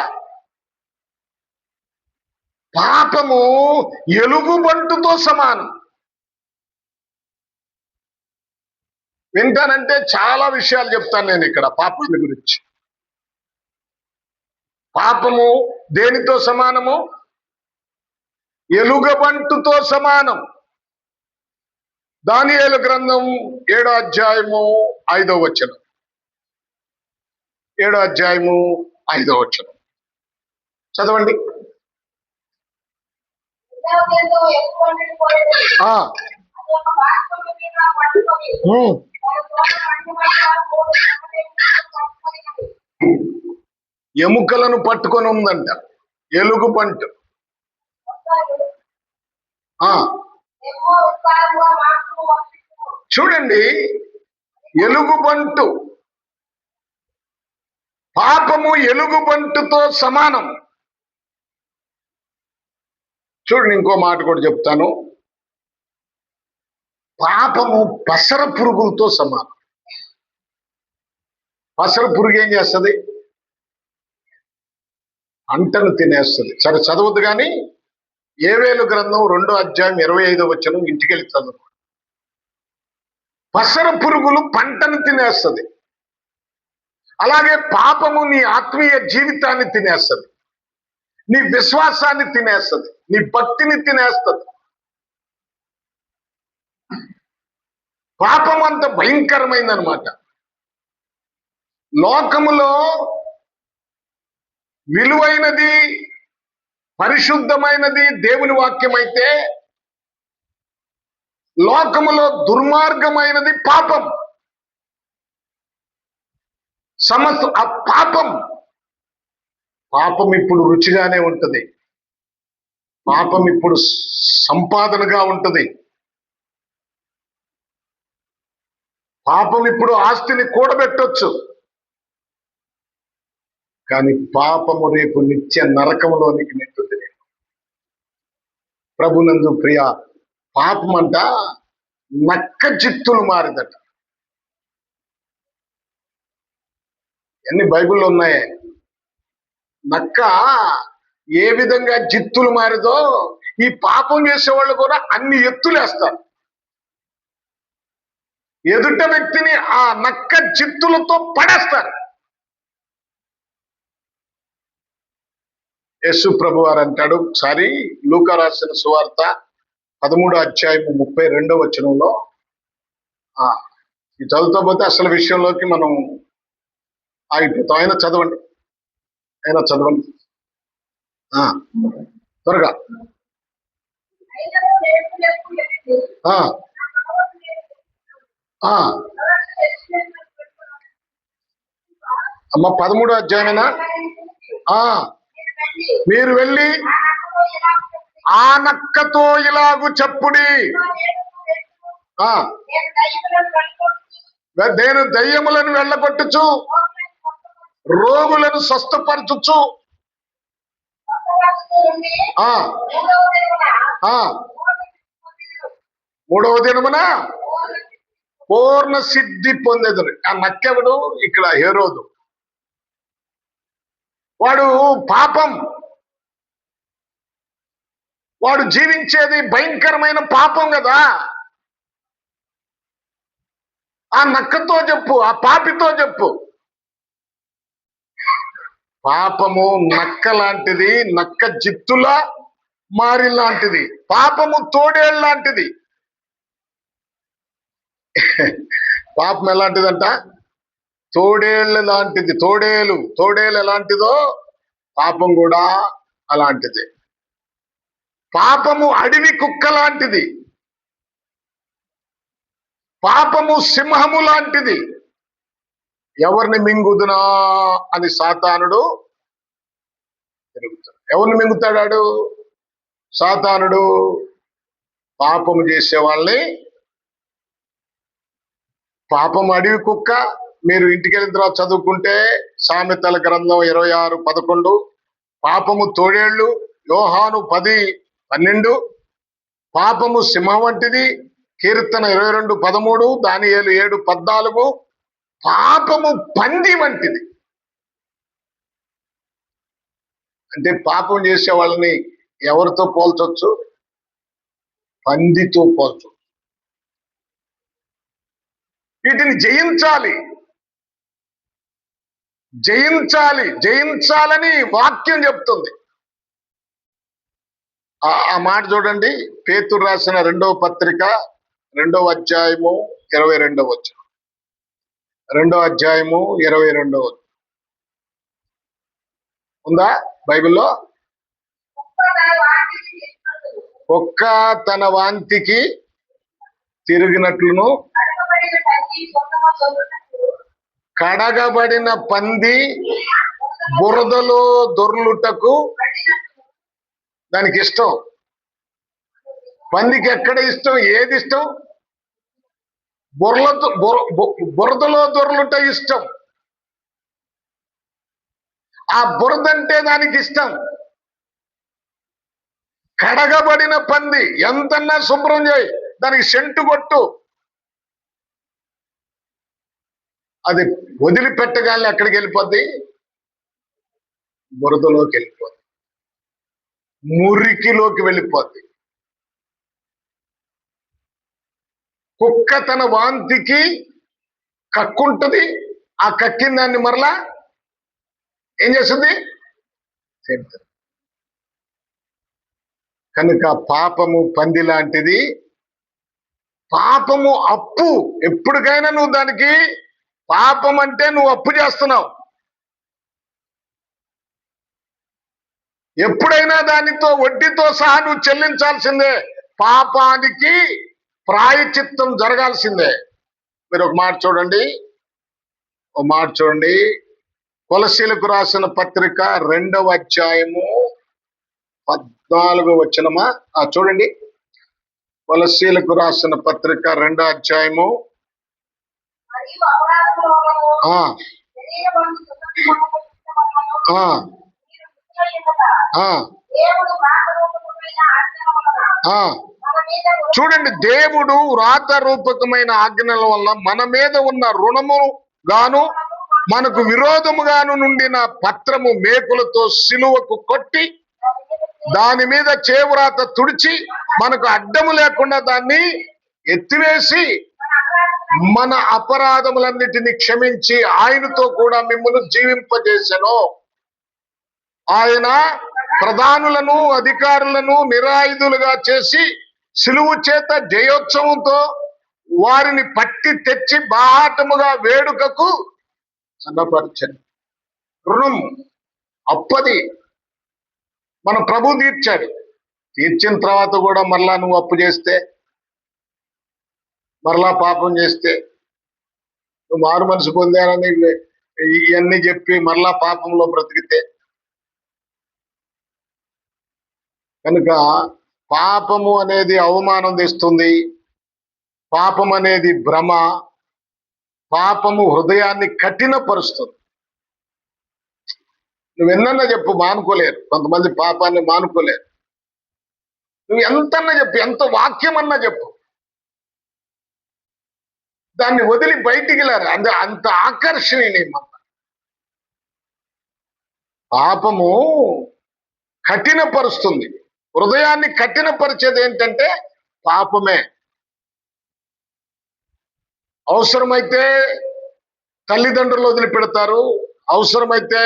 పాపము ఎలుగుబంటుతో సమానం. వింటానంటే చాలా విషయాలు చెప్తాను నేను ఇక్కడ పాపాన్ని గురించి. పాపము దేనితో సమానము? ఎలుగుబంటుతో సమానం. దానియేలు గ్రంథం 7వ అధ్యాయము 5వ వచనం. 7వ అధ్యాయము 5వ వచనం చదవండి. ఎముకలను పట్టుకొని ఉందంట ఎలుగుబంటు. చూడండి, ఎలుగుబంటు, పాపము ఎలుగుబంటుతో సమానం. చూడండి, ఇంకో మాట కూడా చెప్తాను. పాపము పసర పురుగులతో సమానం. పసర పురుగు ఏం చేస్తుంది? అంటను తినేస్తుంది. సరే, చదవద్దు కానీ యోవేలు గ్రంథం 2వ అధ్యాయం 25వ వచనం ఇంటికెళ్ళి చదువు. పసర పురుగులు పంటను తినేస్తుంది. అలాగే పాపము నీ ఆత్మీయ జీవితాన్ని తినేస్తుంది, నీ విశ్వాసాన్ని తినేస్తుంది, నీ భక్తిని తినేస్తుంది. పాపం అంత భయంకరమైందనమాట. లోకములో విలువైనది, పరిశుద్ధమైనది దేవుని వాక్యం అయితే, లోకములో దుర్మార్గమైనది పాపం. ఆ పాపం ఇప్పుడు రుచిగానే ఉంటుంది. పాపం ఇప్పుడు సంపాదనగా ఉంటుంది. పాపం ఇప్పుడు ఆస్తిని కూడబెట్టొచ్చు. కానీ పాపము రేపు నిత్య నరకంలోనికి నెట్టుతుంది. ప్రభునందు ప్రియ, పాపం అంట నక్క జిత్తులు మారిదట. ఎన్ని బైబిల్లో ఉన్నాయే. నక్క ఏ విధంగా జిత్తులు మారిదో ఈ పాపం చేసేవాళ్ళు కూడా అన్ని ఎత్తులేస్తారు. ఎదుట వ్యక్తిని ఆ నక్క జిత్తులతో పడేస్తారు. యేసు ప్రభు వారు అంటాడు ఒకసారి, లూకా రాసిన సువార్త 13వ అధ్యాయము 32వ వచనంలో, ఈ చదువుతా పోతే అసలు విషయంలోకి మనం ఆగిపోతాం. ఆయన చదవండి, త్వరగా. అమ్మ 13వ అధ్యాయమేనా? మీరు వెళ్ళి ఆ నక్కతో ఇలాగు చెప్పుడి, నేను దయ్యములను వెళ్ళగొట్టుచు, రోగులను స్వస్థపరచుచు, మూడవ దినమున పూర్ణ సిద్ధి పొందేదురు. ఆ నక్కెవడు? ఇక్కడ హేరోదు. వాడు పాపం, వాడు జీవించేది భయంకరమైన పాపం కదా. ఆ నక్కతో చెప్పు, ఆ పాపితో చెప్పు. పాపము నక్క లాంటిది, నక్క జిత్తుల మారి లాంటిది. పాపము తోడేళ్ళు లాంటిది. పాపం ఎలాంటిదంట? తోడేళ్ళు లాంటిది. తోడేలు ఎలాంటిదో పాపం కూడా అలాంటిది. పాపము అడవి కుక్క లాంటిది, పాపము సింహము లాంటిది. ఎవరిని మింగుదునా అని సాతానుడు తిరుగుతాడు. ఎవరిని మింగుతాడాడు? సాతానుడు పాపము చేసే వాళ్ళని పాపం అడవి కుక్క. మీరు ఇంటికి వెళ్ళిన తర్వాత చదువుకుంటే సామెతల గ్రంథం 26:11. పాపము తోడేళ్లు యోహాను 10:12. పాపము సింహం వంటిది కీర్తన 22:13. దానియేలు 7:14. పాపము పంది వంటిది. అంటే పాపం చేసే వాళ్ళని ఎవరితో పోల్చొచ్చు? పందితో పోల్చొచ్చు. వీటిని జయించాలి, జయించాలి, జయించాలని వాక్యం చెప్తుంది. ఆ మాట చూడండి, పేతురు రాసిన 2వ పత్రిక 2వ అధ్యాయము 22వ వచనం. 2వ అధ్యాయము 22వ వచనం ఉందా బైబిల్లో? ఒక్క తన వాంతికి తిరిగినట్లును కడగబడిన పంది బురదలో దొర్లుటకు దానికి ఇష్టం. పందికి ఎక్కడ ఇష్టం? ఏది ఇష్టం? బురదలో దొర్లుట ఇష్టం. ఆ బురద అంటే దానికి ఇష్టం. కడగబడిన పంది ఎంతన్నా శుభ్రం చేయి, దానికి సెంటు కొట్టు, అది వదిలిపెట్టగానే ఎక్కడికి వెళ్ళిపోద్ది? బురదలోకి వెళ్ళిపోద్ది, మురికిలోకి వెళ్ళిపోద్ది. కుక్క తన వాంతికి కక్కుంటది, ఆ కక్కిన దాన్ని మరలా ఏం చేస్తుంది? తింటుంది. కనుక పాపము పంది లాంటిది. పాపము అప్పు. ఎప్పటికైనా నువ్వు దానికి పాపం అంటే నువ్వు అప్పు చేస్తున్నావు. ఎప్పుడైనా దానితో వడ్డీతో సహా నువ్వు చెల్లించాల్సిందే. పాపానికి ప్రాయచిత్తం జరగాల్సిందే. మీరు ఒక మాట చూడండి, కొలసీలకు రాసిన పత్రిక 2వ అధ్యాయము 14వ వచనమా? చూడండి, కొలసీలకు రాసిన పత్రిక 2వ అధ్యాయము. చూడండి, దేవుడు వ్రాత రూపకమైన ఆజ్ఞల వల్ల మన మీద ఉన్న రుణము గాను మనకు విరోధముగాను నుండిన పత్రము మేకులతో సిలువకు కొట్టి దాని మీద చేవ్రాత తుడిచి మనకు అడ్డము లేకుండా దాన్ని ఎత్తివేసి మన అపరాధములన్నిటినీ క్షమించి ఆయనతో కూడా మిమ్మల్ని జీవింపజేసెను. ఆయన ప్రధానులను అధికారులను నిరాయుధులుగా చేసి సిలువు చేత జయోత్సవంతో వారిని పట్టి తెచ్చి బాహాటముగా వేడుకకు సన్నపరచను. రుణం అప్పది మన ప్రభు తీర్చాడు. తీర్చిన తర్వాత కూడా మరలా నువ్వు అప్పు చేస్తే, మరలా పాపం చేస్తే, నువ్వు మారు మనసు పొందానని ఇవన్నీ చెప్పి మరలా పాపంలో బ్రతికితే, కనుక పాపము అనేది అవమానం తెస్తుంది. పాపం అనేది భ్రమ. పాపము హృదయాన్ని కఠినపరుస్తుంది. నువ్వు ఎన్నన్నా చెప్పు, మానుకోలేరు. కొంతమంది పాపాన్ని మానుకోలేరు. నువ్వు ఎంతన్నా చెప్పు, ఎంత వాక్యం అన్నా చెప్పు, దాన్ని వదిలి బయటికి లేరు. అంత ఆకర్షణీయం. పాపము కఠినపరుస్తుంది. హృదయాన్ని కఠినపరిచేది ఏంటంటే పాపమే. అవసరమైతే తల్లిదండ్రులు వదిలిపెడతారు, అవసరమైతే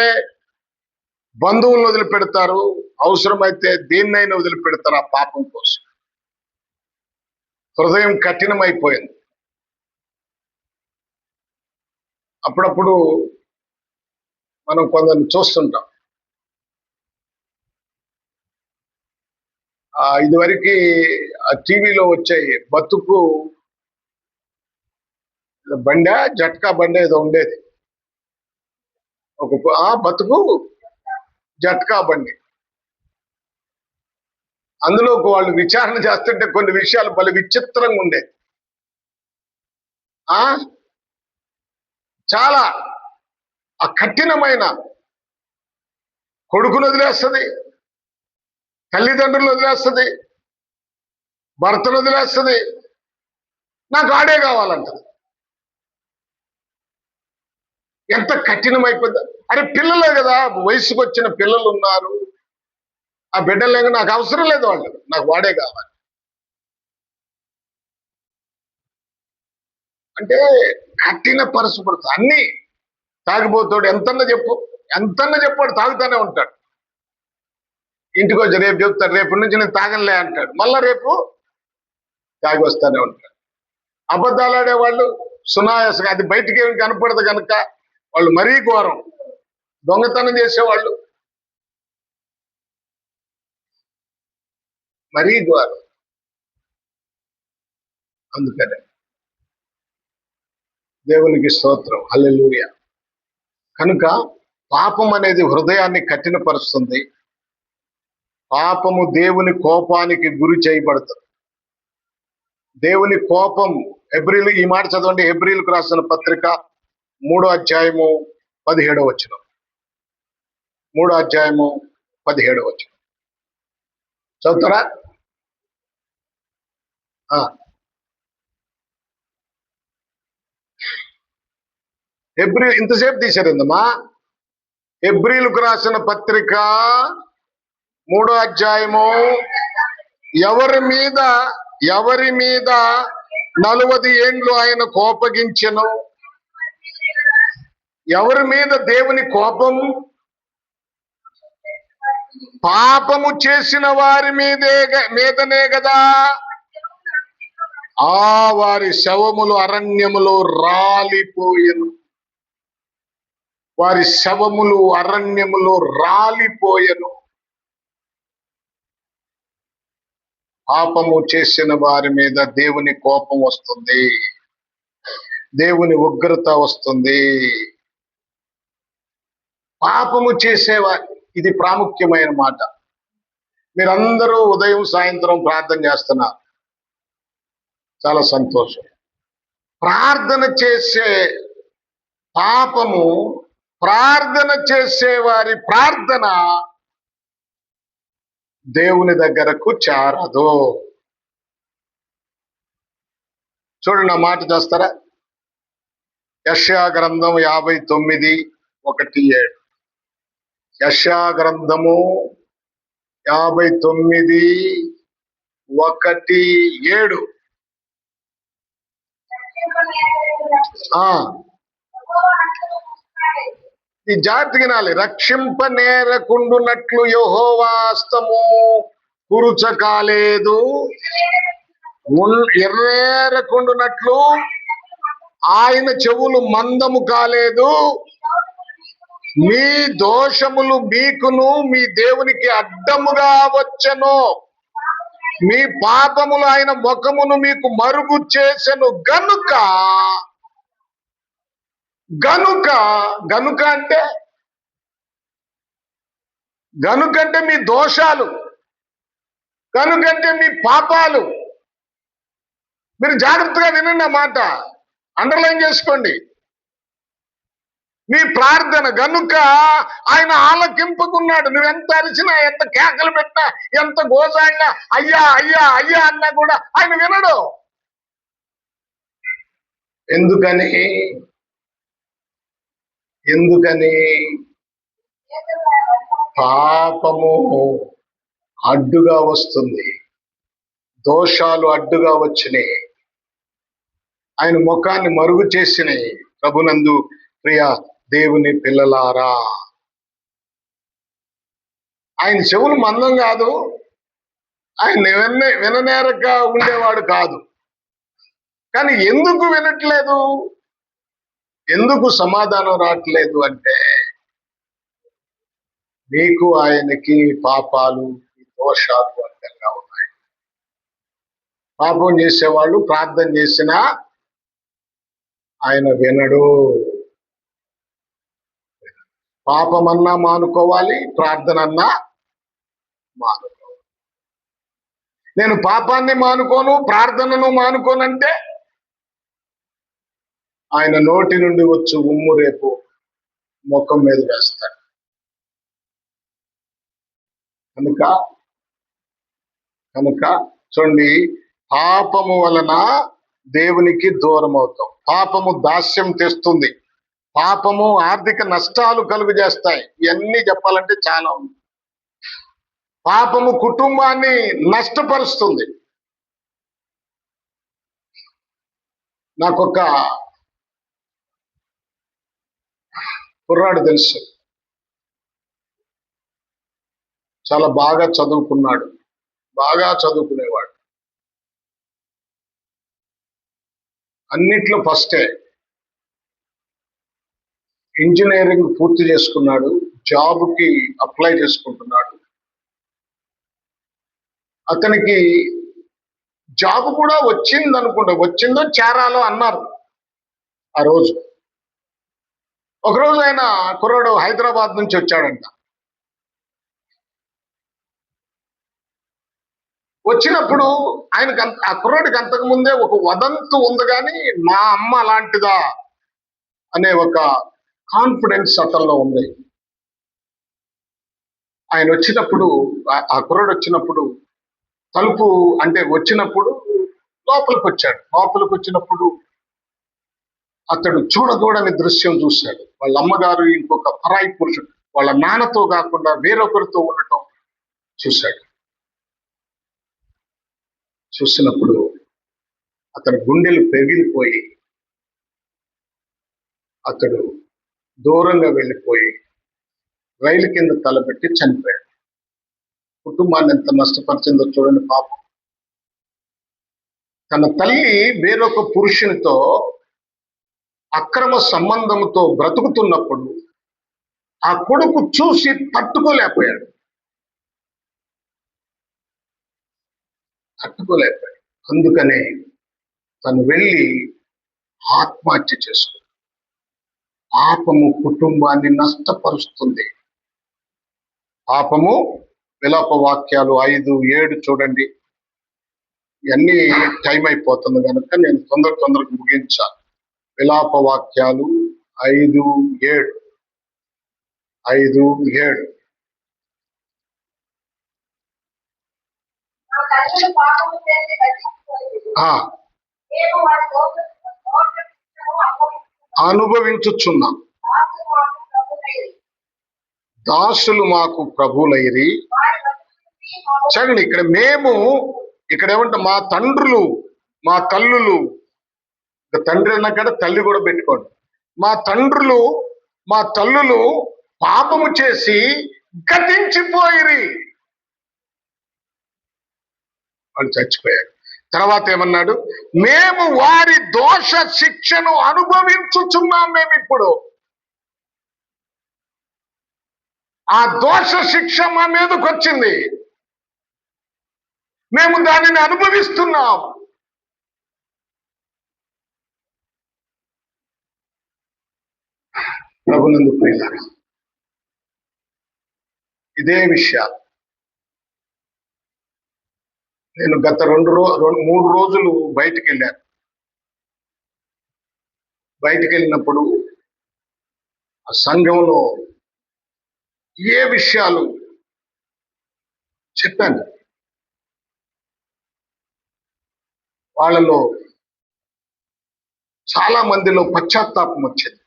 బంధువులను వదిలిపెడతారు, అవసరమైతే దేన్నైనా వదిలిపెడతారు ఆ పాపం కోసం. హృదయం కఠినమైపోయింది. అప్పుడప్పుడు మనం కొందరిని చూస్తుంటాం. ఇదివరకు టీవీలో వచ్చాయి, బతుకు బండా జట్కా బండి ఏదో ఉండేది, బతుకు జట్కా బండి. అందులో వాళ్ళు విచారణ చేస్తుంటే కొన్ని విషయాలు భలే విచిత్రంగా ఉండేది. చాలా ఆ కఠినమైన కొడుకును వదిలేస్తుంది, తల్లిదండ్రులు వదిలేస్తుంది, భర్తను వదిలేస్తుంది, నాకు ఆడే కావాలంటది. ఎంత కఠినమైపోద్ది. అరే పిల్లలే కదా, వయసుకు వచ్చిన పిల్లలు ఉన్నారు, ఆ బిడ్డలు లేక నాకు అవసరం లేదు, వాళ్ళు నాకు వాడే కావాలి అంటే కఠిన పరచబడుతుంది. అన్ని తాగిపోతాడు, ఎంతన్నా చెప్పాడు, తాగుతానే ఉంటాడు. ఇంటికి వచ్చి రేపు చెప్తాడు, రేపు నుంచి నేను తాగలే అంటాడు, మళ్ళా రేపు తాగి వస్తానే ఉంటాడు. అబద్ధాలు ఆడేవాళ్ళు సునాయాసంగా, అది బయటికి ఏమి కనపడదు కనుక వాళ్ళు మరీ ఘోరం. దొంగతనం చేసేవాళ్ళు మరీ ఘోరం. అందుకనే దేవునికి స్తోత్రం, హల్లెలూయా. కనుక పాపం అనేది హృదయాన్ని కఠినపరుస్తుంది. పాపము దేవుని కోపానికి గురి చేయబడుతుంది. దేవుని కోపం, హెబ్రీలు, ఈ మాట చదవండి, హెబ్రీలకు రాసిన పత్రిక 3వ అధ్యాయము 17వ వచనం. 3వ అధ్యాయము 17వ వచనం చదువుతారా? ఇంతసేపు తీశారిందమ్మా. హెబ్రీలకు రాసిన పత్రిక 3వ అధ్యాయము, ఎవరి మీద 40 ఏండ్లు ఆయన కోపగించెను. ఎవరి మీద దేవుని కోపం? పాపము చేసిన వారి మీదనే కదా. వారి శవములు అరణ్యములో రాలిపోయెను. వారి శవములు అరణ్యములో రాలిపోయెను. పాపము చేసిన వారి మీద దేవుని కోపం వస్తుంది, దేవుని ఉగ్రత వస్తుంది. పాపము చేసేవారు, ఇది ప్రాముఖ్యమైన మాట. మీరందరూ ఉదయం సాయంత్రం ప్రార్థన చేస్తున్నారు, చాలా సంతోషం. ప్రార్థన చేసే పాపము, ప్రార్థన చేసేవారి ప్రార్థన దేవుని దగ్గరకు చేరదు. చూడండి, ఆ మాట చేస్తారా? యెషయా గ్రంథం 59:1-7. యెషయా గ్రంథము 59:1-7. ఈ జాగ్రత్తగా వినాలి. రక్షింపనేరకుండునట్లు యెహోవా హస్తము కురుచ కాలేదు, ఎర్రేరకుండునట్లు ఆయన చెవులు మందము కాలేదు. మీ దోషములు మీకును మీ దేవునికి అడ్డముగా వచ్చెను, మీ పాపములు ఆయన ముఖమును మీకు మరుగు చేసెను. గనుక అంటే మీ దోషాలు, గనుకంటే మీ పాపాలు. మీరు జాగ్రత్తగా వినండి, ఆ మాట అండర్లైన్ చేసుకోండి. మీ ప్రార్థన గనుక ఆయన ఆలకింపుకున్నాడు. నువ్వెంత అరిచినా, ఎంత కేకలు పెట్టినా, ఎంత గోజాడినా, అయ్యా అయ్యా అయ్యా అన్నా కూడా ఆయన వినడు. ఎందుకని? పాపము అడ్డుగా వస్తుంది, దోషాలు అడ్డుగా వచ్చినాయి, ఆయన ముఖాన్ని మరుగు చేసినాయి. ప్రభునందు ప్రియ దేవుని పిల్లలారా, ఆయన చెవులు మందం కాదు, ఆయన విననేరక ఉండేవాడు కాదు. కానీ ఎందుకు వినట్లేదు, ఎందుకు సమాధానం రావట్లేదు అంటే, మీకు ఆయనకి పాపాలు, దోషాలు అడ్డంగా ఉన్నాయి. పాపం చేసేవాళ్ళు ప్రార్థన చేసినా ఆయన వినడు. పాపమన్నా మానుకోవాలి, ప్రార్థనన్నా మానుకోవాలి. నేను పాపాన్ని మానుకోను, ప్రార్థనను మానుకోనంటే ఆయన నోటి నుండి వచ్చు ఉమ్ము రేపు ముఖం మీద వేస్తాడు. కనుక కనుక చూడండి, పాపము వలన దేవునికి దూరం అవుతాం. పాపము దాస్యం తెస్తుంది. పాపము ఆర్థిక నష్టాలు కలుగు చేస్తాయి. ఇవన్నీ చెప్పాలంటే చాలా ఉంది. పాపము కుటుంబాన్ని నష్టపరుస్తుంది. నాకొక కుర్రాడు తెలుసు, చాలా బాగా చదువుకున్నాడు, బాగా చదువుకునేవాడు, అన్నిట్లో ఫస్టే. ఇంజనీరింగ్ పూర్తి చేసుకున్నాడు, జాబ్కి అప్లై చేసుకుంటున్నాడు. అతనికి జాబ్ కూడా వచ్చింది అనుకుంటా, వచ్చిందో చేరాలో అన్నారు ఆ రోజు. ఒకరోజు ఆయన కుర్రాడు హైదరాబాద్ నుంచి వచ్చాడంట. వచ్చినప్పుడు ఆయనకి ఆ కుర్రాడికి అంతకు ముందే ఒక వదంతు ఉంది, కానీ మా అమ్మ అలాంటిదా అనే ఒక కాన్ఫిడెన్స్ అతనిలో ఉంది. ఆయన వచ్చినప్పుడు, ఆ కుర్రాడు వచ్చినప్పుడు తలుపు అంటే వచ్చినప్పుడు లోపలికి వచ్చాడు. లోపలికి వచ్చినప్పుడు అతడు చూడకూడని దృశ్యం చూశాడు. వాళ్ళ అమ్మగారు ఇంకొక పరాయి పురుషుడు, వాళ్ళ నాన్నతో కాకుండా వేరొకరితో ఉండటం చూశాడు. చూసినప్పుడు అతని గుండెలు పెగిలిపోయి అతడు దూరంగా వెళ్ళిపోయి రైలు కింద తలపెట్టి చనిపోయాడు. కుటుంబాన్ని ఎంత నష్టపరిచిందో చూడండి. పాపం, తన తల్లి వేరొక పురుషునితో అక్రమ సంబంధంతో బ్రతుకుతున్నప్పుడు ఆ కొడుకు చూసి తట్టుకోలేకపోయాడు. అందుకనే తను వెళ్ళి ఆత్మహత్య చేసుకుంది. పాపము కుటుంబాన్ని నష్టపరుస్తుంది. పాపము, విలాప వాక్యాలు 5:7 చూడండి. ఇవన్నీ టైం అయిపోతుంది కనుక నేను తొందరగా ముగించాలి. విలాప వాక్యాలు 5:7. అనుభవించుచున్నాం, దాసులు మాకు ప్రభులైరి. చూడండి, ఇక్కడ మేము, ఇక్కడ ఏమంటే మా తండ్రులు, మా తల్లులు, తండ్రి అన్నాక తల్లి కూడా పెట్టుకోండి. మా తండ్రులు, మా తల్లులు పాపము చేసి గతించిపోయిరి. వాళ్ళు చచ్చిపోయారు. తర్వాత ఏమన్నాడు? మేము వారి దోష శిక్షను అనుభవించుచున్నాం. మేము ఇప్పుడు ఆ దోష శిక్ష మా మీదకి వచ్చింది, మేము దానిని అనుభవిస్తున్నాం. ప్రభునందు ప్రియులారా, ఇదే విషయాలు నేను గత 3 రోజులు బయటికి వెళ్ళాను. బయటికి వెళ్ళినప్పుడు ఆ సంఘంలో ఏ విషయాలు చెప్పాను, వాళ్ళలో చాలా మందిలో పశ్చాత్తాపం వచ్చింది.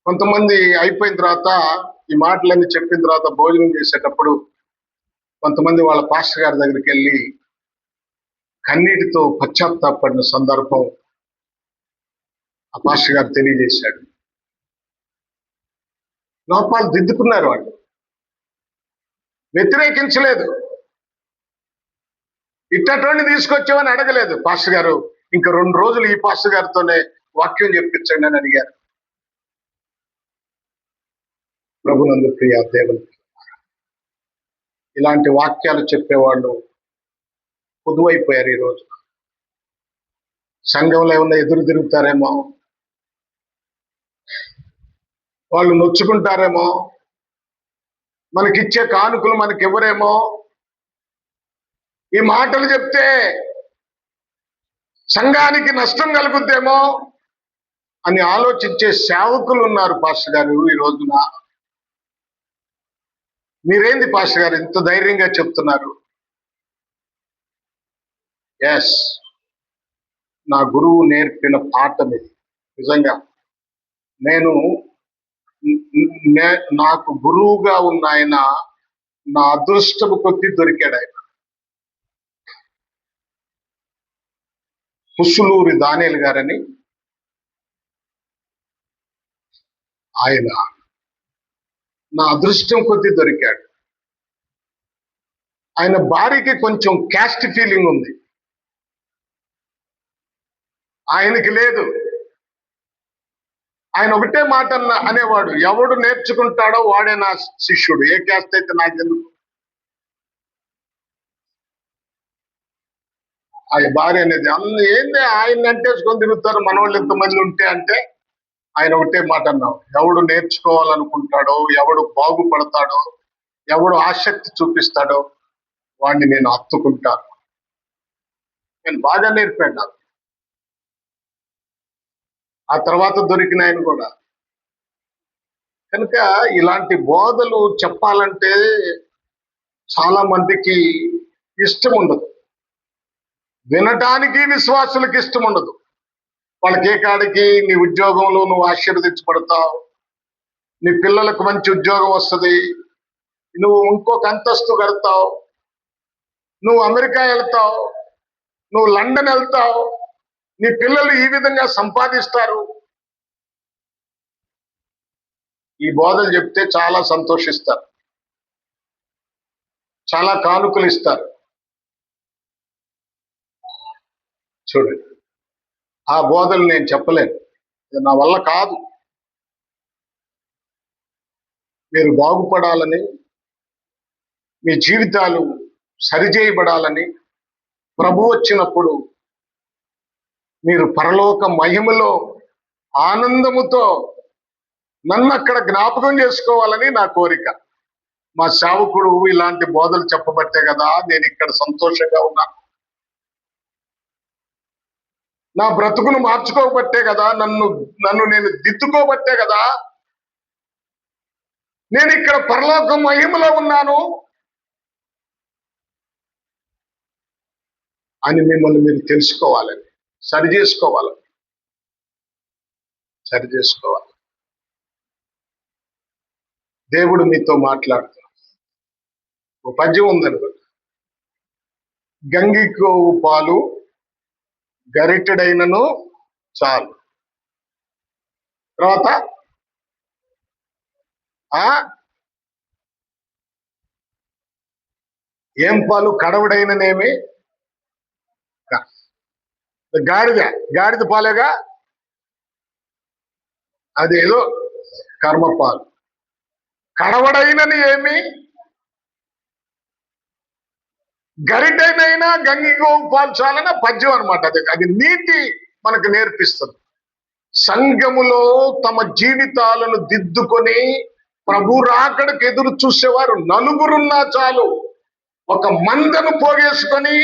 కొంతమంది అయిపోయిన తర్వాత, ఈ మాటలన్నీ చెప్పిన తర్వాత భోజనం చేసేటప్పుడు కొంతమంది వాళ్ళ పాస్టర్ గారి దగ్గరికి వెళ్ళి కన్నీటితో పశ్చాత్తాపడిన సందర్భం ఆ పాస్టర్ గారు తెలియజేశాడు. లోపాలు దిద్దుకున్నారు, వాళ్ళు వ్యతిరేకించలేదు, ఇట్టటువంటి తీసుకొచ్చామని అడగలేదు. పాస్టర్ గారు ఇంకా 2 రోజులు ఈ పాస్టర్ గారితోనే వాక్యం చెప్పించండి అని అడిగారు. ప్రభునందు ప్రియ దేవుని, ఇలాంటి వాక్యాలు చెప్పేవాళ్ళు పొదువైపోయారు. ఈరోజు సంఘంలో ఏమన్నా ఎదురు తిరుగుతారేమో, వాళ్ళు నొచ్చుకుంటారేమో, మనకిచ్చే కానుకలు మనకివ్వరేమో, ఈ మాటలు చెప్తే సంఘానికి నష్టం కలుగుద్దేమో అని ఆలోచించే సేవకులు ఉన్నారు పాస్టర్ గారు ఈ రోజున. మీరేంది పాస్టర్ గారు ఇంత ధైర్యంగా చెప్తున్నారు? ఎస్, నా గురువు నేర్పిన పాఠం ఇది. నిజంగా నేను నాకు గురువుగా ఉన్న ఆయన నా అదృష్టపు కొద్ది దొరికాడు. ఆయన పుస్సులూరి దానియేలు గారని, ఆయన నా అదృష్టం కొద్ది దొరికాడు. ఆయన భార్యకి కొంచెం క్యాస్ట్ ఫీలింగ్ ఉంది, ఆయనకి లేదు. ఆయన ఒకటే మాట అనేవాడు, ఎవడు నేర్చుకుంటాడో వాడే నా శిష్యుడు, ఏ క్యాస్ట్ అయితే నాకెందుకు. ఆయన భార్య అనేది ఏంది ఆయన అంటేసుకొని తిరుగుతారు మన వాళ్ళు ఎంతమంది ఉంటే అంటే, ఆయన ఒకటే మాట అన్నావు, ఎవడు నేర్చుకోవాలనుకుంటాడో, ఎవడు బాగుపడతాడో, ఎవడు ఆసక్తి చూపిస్తాడో వాడిని నేను హత్తుకుంటాను. నేను బాగా నేర్పాడు నాకు. ఆ తర్వాత దొరికిన ఆయన కూడా. కనుక ఇలాంటి బోధలు చెప్పాలంటే చాలా మందికి ఇష్టం ఉండదు, వినటానికి విశ్వాసులకు ఇష్టం ఉండదు. వాళ్ళకి ఏ కాడికి నీ ఉద్యోగంలో నువ్వు ఆశీర్వదించబడతావు, నీ పిల్లలకు మంచి ఉద్యోగం వస్తుంది, నువ్వు ఇంకొక అంతస్తు కడతావు, నువ్వు అమెరికా వెళ్తావు, నువ్వు లండన్ వెళ్తావు, నీ పిల్లలు ఈ విధంగా సంపాదిస్తారు. ఈ బోధలు చెప్తే చాలా సంతోషిస్తారు, చాలా కానుకలు ఇస్తారు. చూడండి, ఆ బోధలు నేను చెప్పలేను, నా వల్ల కాదు. మీరు బాగుపడాలని, మీ జీవితాలు సరిచేయబడాలని, ప్రభు వచ్చినప్పుడు మీరు పరలోక మహిమలో ఆనందముతో నన్ను అక్కడ జ్ఞాపకం చేసుకోవాలని నా కోరిక. మా సేవకుడు ఇలాంటి బోధలు చెప్పబట్టే కదా నేను ఇక్కడ సంతోషంగా ఉన్నాను. నా బ్రతుకును మార్చుకోబట్టే కదా, నన్ను నేను దిద్దుకోబట్టే కదా నేను ఇక్కడ పరలోక మహిమలో ఉన్నాను అని మిమ్మల్ని మీరు తెలుసుకోవాలని, సరి చేసుకోవాలి. దేవుడు మీతో మాట్లాడుతున్నాడు. ఒక పద్యం ఉందనుకో, గంగికోవు పాలు గరిటెడైనను చాలు. తర్వాత ఏం పాలు కడవుడైననేమి, గాడిద పాలేగా, అదేదో కర్మపాలు. కడవడైనని ఏమి, గరిటైనైనా గంగిగోవు పాలు చాలన పద్యం అనమాట. అది నీతి మనకు నేర్పిస్తుంది. సంఘములో తమ జీవితాలను దిద్దుకొని ప్రభు రాకడకు ఎదురు చూసేవారు నలుగురున్నా చాలు. ఒక మందను పోగేసుకొని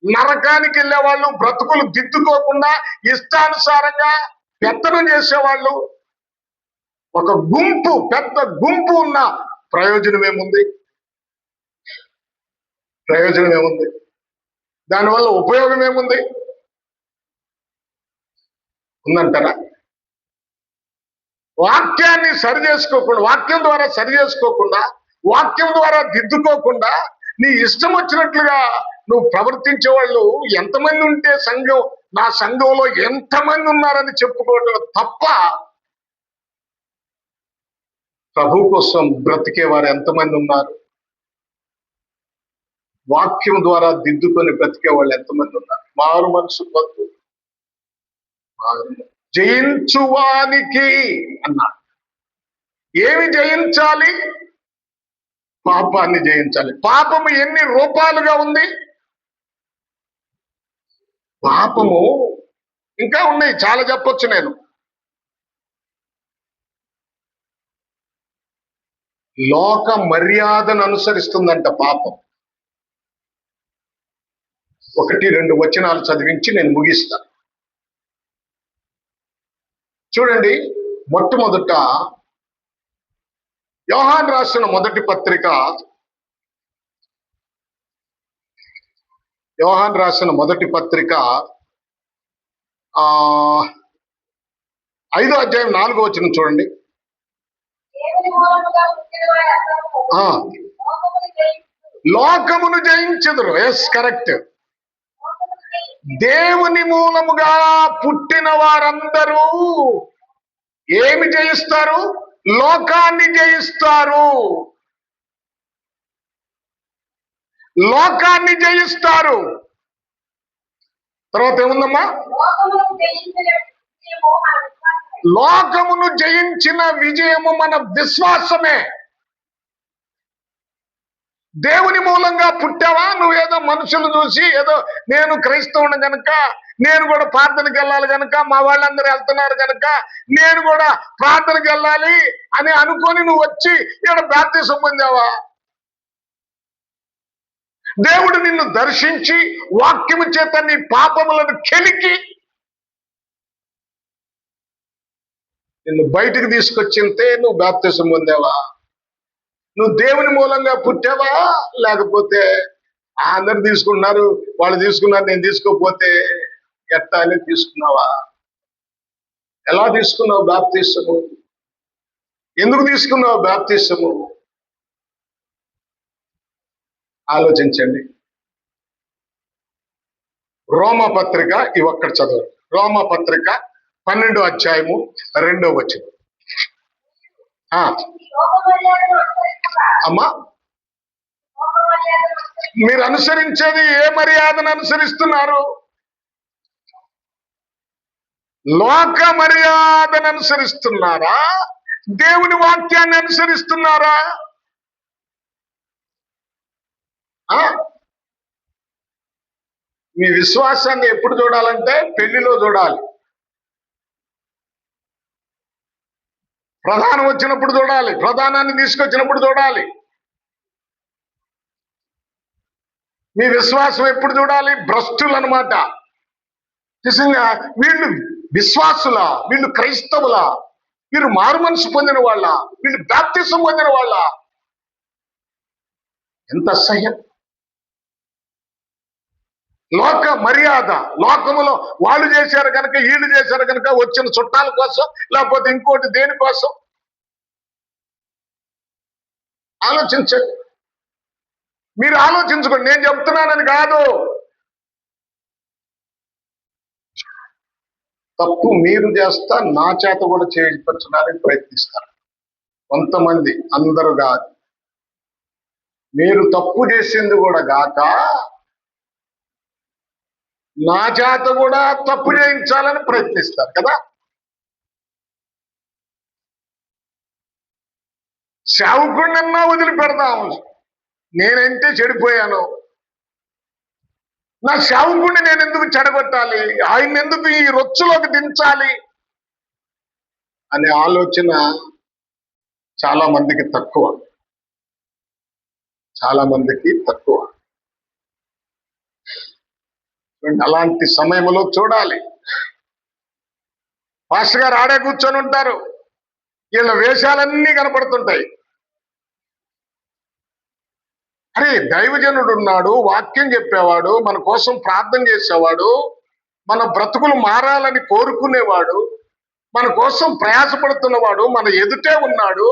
నరకానికి వెళ్ళేవాళ్ళు, బ్రతుకులు దిద్దుకోకుండా ఇష్టానుసారంగా పెత్తనం చేసేవాళ్ళు, ఒక గుంపు, పెద్ద గుంపు ఉన్న ప్రయోజనం ఏముంది? దానివల్ల ఉపయోగం ఏముంది? ఉందంటారా? వాక్యాన్ని సరి చేసుకోకుండా, వాక్యం ద్వారా సరి చేసుకోకుండా, వాక్యం ద్వారా దిద్దుకోకుండా నీ ఇష్టం వచ్చినట్లుగా నువ్వు ప్రవర్తించే వాళ్ళు ఎంతమంది ఉంటే సంఘం, నా సంఘంలో ఎంతమంది ఉన్నారని చెప్పుకోవటం తప్ప ప్రభు కోసం బ్రతికేవారు ఎంతమంది ఉన్నారు? వాక్యం ద్వారా దిద్దుకొని బ్రతికే వాళ్ళు ఎంతమంది ఉన్నారు? మారు మనసు పొందు జయించువానికి అన్నాడు. ఏమి జయించాలి? పాపాన్ని జయించాలి. పాపము ఎన్ని రూపాలుగా ఉంది? పాపము ఇంకా ఉన్నాయి, చాలా చెప్పొచ్చు నేను. లోక మర్యాదను అనుసరిస్తుందంట పాపం. 1-2 వచనాలు చదివించి నేను ముగిస్తాను. చూడండి, మొట్టమొదట యోహాను రాసిన మొదటి పత్రిక, యోహాను రాసిన మొదటి పత్రిక 5వ అధ్యాయం 4వ వచనం చూడండి. లోకమును జయించెదరు. Yes, correct. దేవుని మూలముగా పుట్టిన వారందరూ ఏమి జయిస్తారు? లోకాన్ని జయిస్తారు. లోకాన్ని జయిస్తారు. తర్వాత ఏముందమ్మా? లోకమును జయించిన విజయము మన విశ్వాసమే. దేవుని మూలంగా పుట్టావా? నువ్వేదో మనుషులు చూసి ఏదో నేను క్రైస్తవుని గనక, నేను కూడా ప్రార్థనకి వెళ్ళాలి గనక, మా వాళ్ళందరూ వెళ్తున్నారు గనక నేను కూడా ప్రార్థనకి వెళ్ళాలి అని అనుకొని నువ్వు వచ్చి ఇక్కడ బాప్తిసం పొందావా? దేవుడు నిన్ను దర్శించి వాక్యము చేత నీ పాపములను కెలికి నిన్ను బయటికి తీసుకొచ్చింతే నువ్వు బాప్తిసం పొందావా? నువ్వు దేవుని మూలంగా పుట్టావా? లేకపోతే అందరు తీసుకున్నారు, వాళ్ళు తీసుకున్నారు, నేను తీసుకోకపోతే ఎట్టా అని తీసుకున్నావా? ఎలా తీసుకున్నావు బాప్తిసము? ఎందుకు తీసుకున్నావు బాప్తిసము? ఆలోచించండి. రోమపత్రిక ఇవి ఒక్కటి చదవండి. రోమపత్రిక 12వ అధ్యాయము 2వ వచనం. అమ్మా, మీరు అనుసరించేది ఏ మర్యాదను అనుసరిస్తున్నారు? లోక మర్యాదను అనుసరిస్తున్నారా? దేవుని వాక్యాన్ని అనుసరిస్తున్నారా? మీ విశ్వాసాన్ని ఎప్పుడు చూడాలంటే పెళ్లిలో చూడాలి, ప్రధానం వచ్చినప్పుడు చూడాలి, ప్రధానాన్ని తీసుకొచ్చినప్పుడు చూడాలి. మీ విశ్వాసం ఎప్పుడు చూడాలి? భ్రష్టులు అన్నమాట. నిజంగా వీళ్ళు విశ్వాసులా? వీళ్ళు క్రైస్తవులా? వీళ్ళు మారు మనసు పొందిన వాళ్ళ? వీళ్ళు బాప్తిసం పొందిన వాళ్ళ? ఎంత అసహ్యం! లోక మర్యాద, లోకములో వాళ్ళు చేశారు కనుక, వీళ్ళు చేశారు కనుక, వచ్చిన చుట్టాల కోసం, లేకపోతే ఇంకోటి దేనికోసం. ఆలోచించండి. మీరు ఆలోచించుకోండి, నేను చెప్తున్నానని కాదు. తప్పు మీరు చేస్తా నా చేత కూడా చేయించడానికి ప్రయత్నిస్తారు కొంతమంది, అందరూ కాదు. మీరు తప్పు చేసింది కూడా గాక నా చేత కూడా తప్పు చేయించాలని ప్రయత్నిస్తారు కదా. సేవకుడినన్నా వదిలిపెడదాము, నేనంటే చెడిపోయాను, నా సేవకుడిని నేను ఎందుకు చెడగొట్టాలి, ఆయన ఎందుకు ఈ రొచ్చులోకి దించాలి అనే ఆలోచన చాలా మందికి తక్కువ, చాలా మందికి తక్కువ. అలాంటి సమయంలో చూడాలి, పాస్టర్ గారు ఆడే కూర్చొని ఉంటారు, వీళ్ళ వేషాలన్నీ కనపడుతుంటాయి. అరే, దైవజనుడు ఉన్నాడు, వాక్యం చెప్పేవాడు, మన కోసం ప్రార్థన చేసేవాడు, మన బ్రతుకులు మారాలని కోరుకునేవాడు, మన కోసం ప్రయాసపడుతున్నవాడు మన ఎదుటే ఉన్నాడు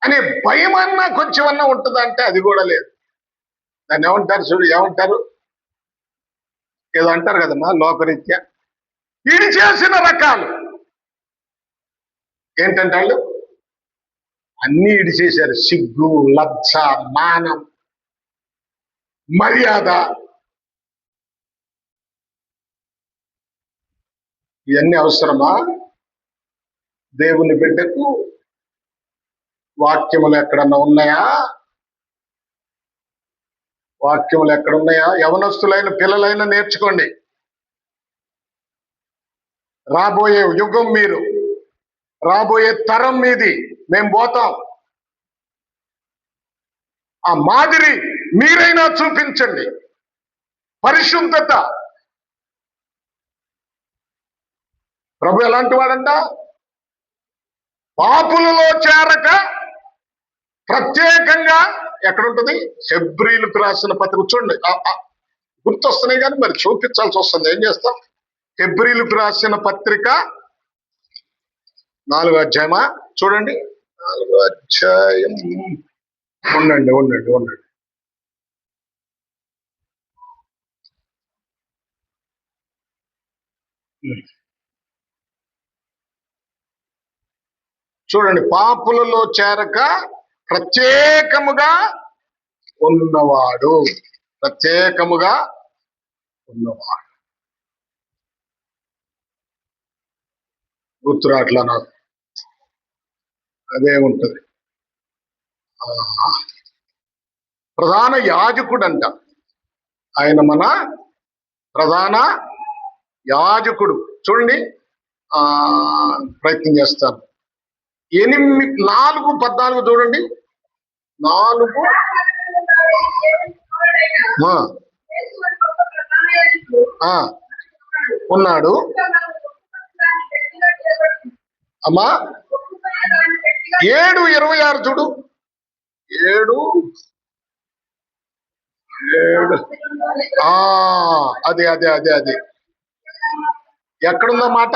అనే భయం అన్నా కొంచెం అన్నా ఉంటుందంటే అది కూడా లేదు. దాన్ని ఏమంటారు చూడు, ఏమంటారు, ఏదో అంటారు కదమ్మా లోకరీత్యా, ఇది చేసిన రకాలు ఏంటంటే వాళ్ళు అన్ని ఇడిచేశారు. సిగ్గు, లజ్జ, మానం, మర్యాద, ఇవన్నీ అవసరమా? దేవుని బిడ్డకు వాక్యములు ఎక్కడన్నా ఉన్నాయా? వాక్యములు ఎక్కడున్నాయా? యవనస్తులైన పిల్లలైనా నేర్చుకోండి. రాబోయే యుగం మీరు, రాబోయే తరం మీది, మేము పోతాం. ఆ మాదిరి మీరైనా చూపించండి. పరిశుద్ధత. ప్రభు ఎలాంటి వాడంట? పాపులలో చేరక ప్రత్యేకంగా ఎక్కడుంటది? హెబ్రీలకు రాసిన పత్రిక చూడండి. గుర్తొస్తున్నాయి కానీ మరి చూపించాల్సి వస్తుంది, ఏం చేస్తాం? హెబ్రీలకు రాసిన పత్రిక 4వ అధ్యాయమా? చూడండి, 4వ అధ్యాయం. ఉండండి. చూడండి, పాపులలో చేరక ప్రత్యేకముగా ఉన్నవాడు. గుర్తురాట్లా నాకు, అదే ఉంటది. ప్రధాన యాజకుడు అంట ఆయన, మన ప్రధాన యాజకుడు. చూడండి, ప్రయత్నం చేస్తాను. 4:14 చూడండి. 4 ఉన్నాడు అమ్మా. 7:26 చూడు. 7 అదే ఎక్కడుందో మాట?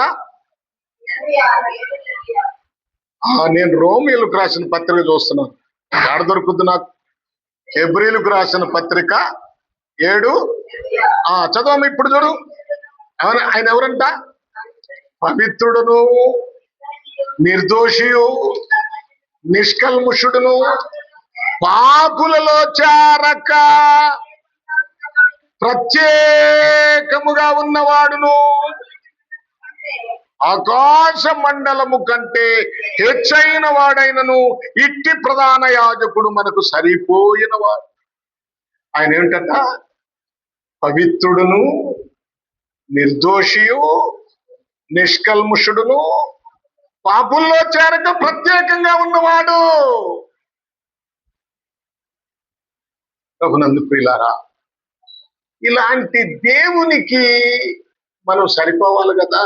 నేను రోమియోలకు రాసిన పత్రిక చూస్తున్నాను, ఎక్కడ దొరుకుద్ది నాకు? హెబ్రీలకు రాసిన పత్రిక 7. చదవమ్మ ఇప్పుడు చూడు. ఆయన ఎవరంట? పవిత్రుడును, నిర్దోషియు, నిష్కల్ముషుడును, పాపులలో చేరక ప్రత్యేకముగా ఉన్నవాడును, ఆకాశ మండలము కంటే హెచ్చైన వాడైనను ఇట్టి ప్రధాన యాజకుడు మనకు సరిపోయిన వాడు. ఆయన ఏమిటంట? పవిత్రుడును, నిర్దోషియు, నిష్కల్ముషుడును, పాపుల్లో చేరక ప్రత్యేకంగా ఉన్నవాడు. ప్రభునందు ప్రియులారా, ఇలాంటి దేవునికి మనం సరిపోవాలి కదా.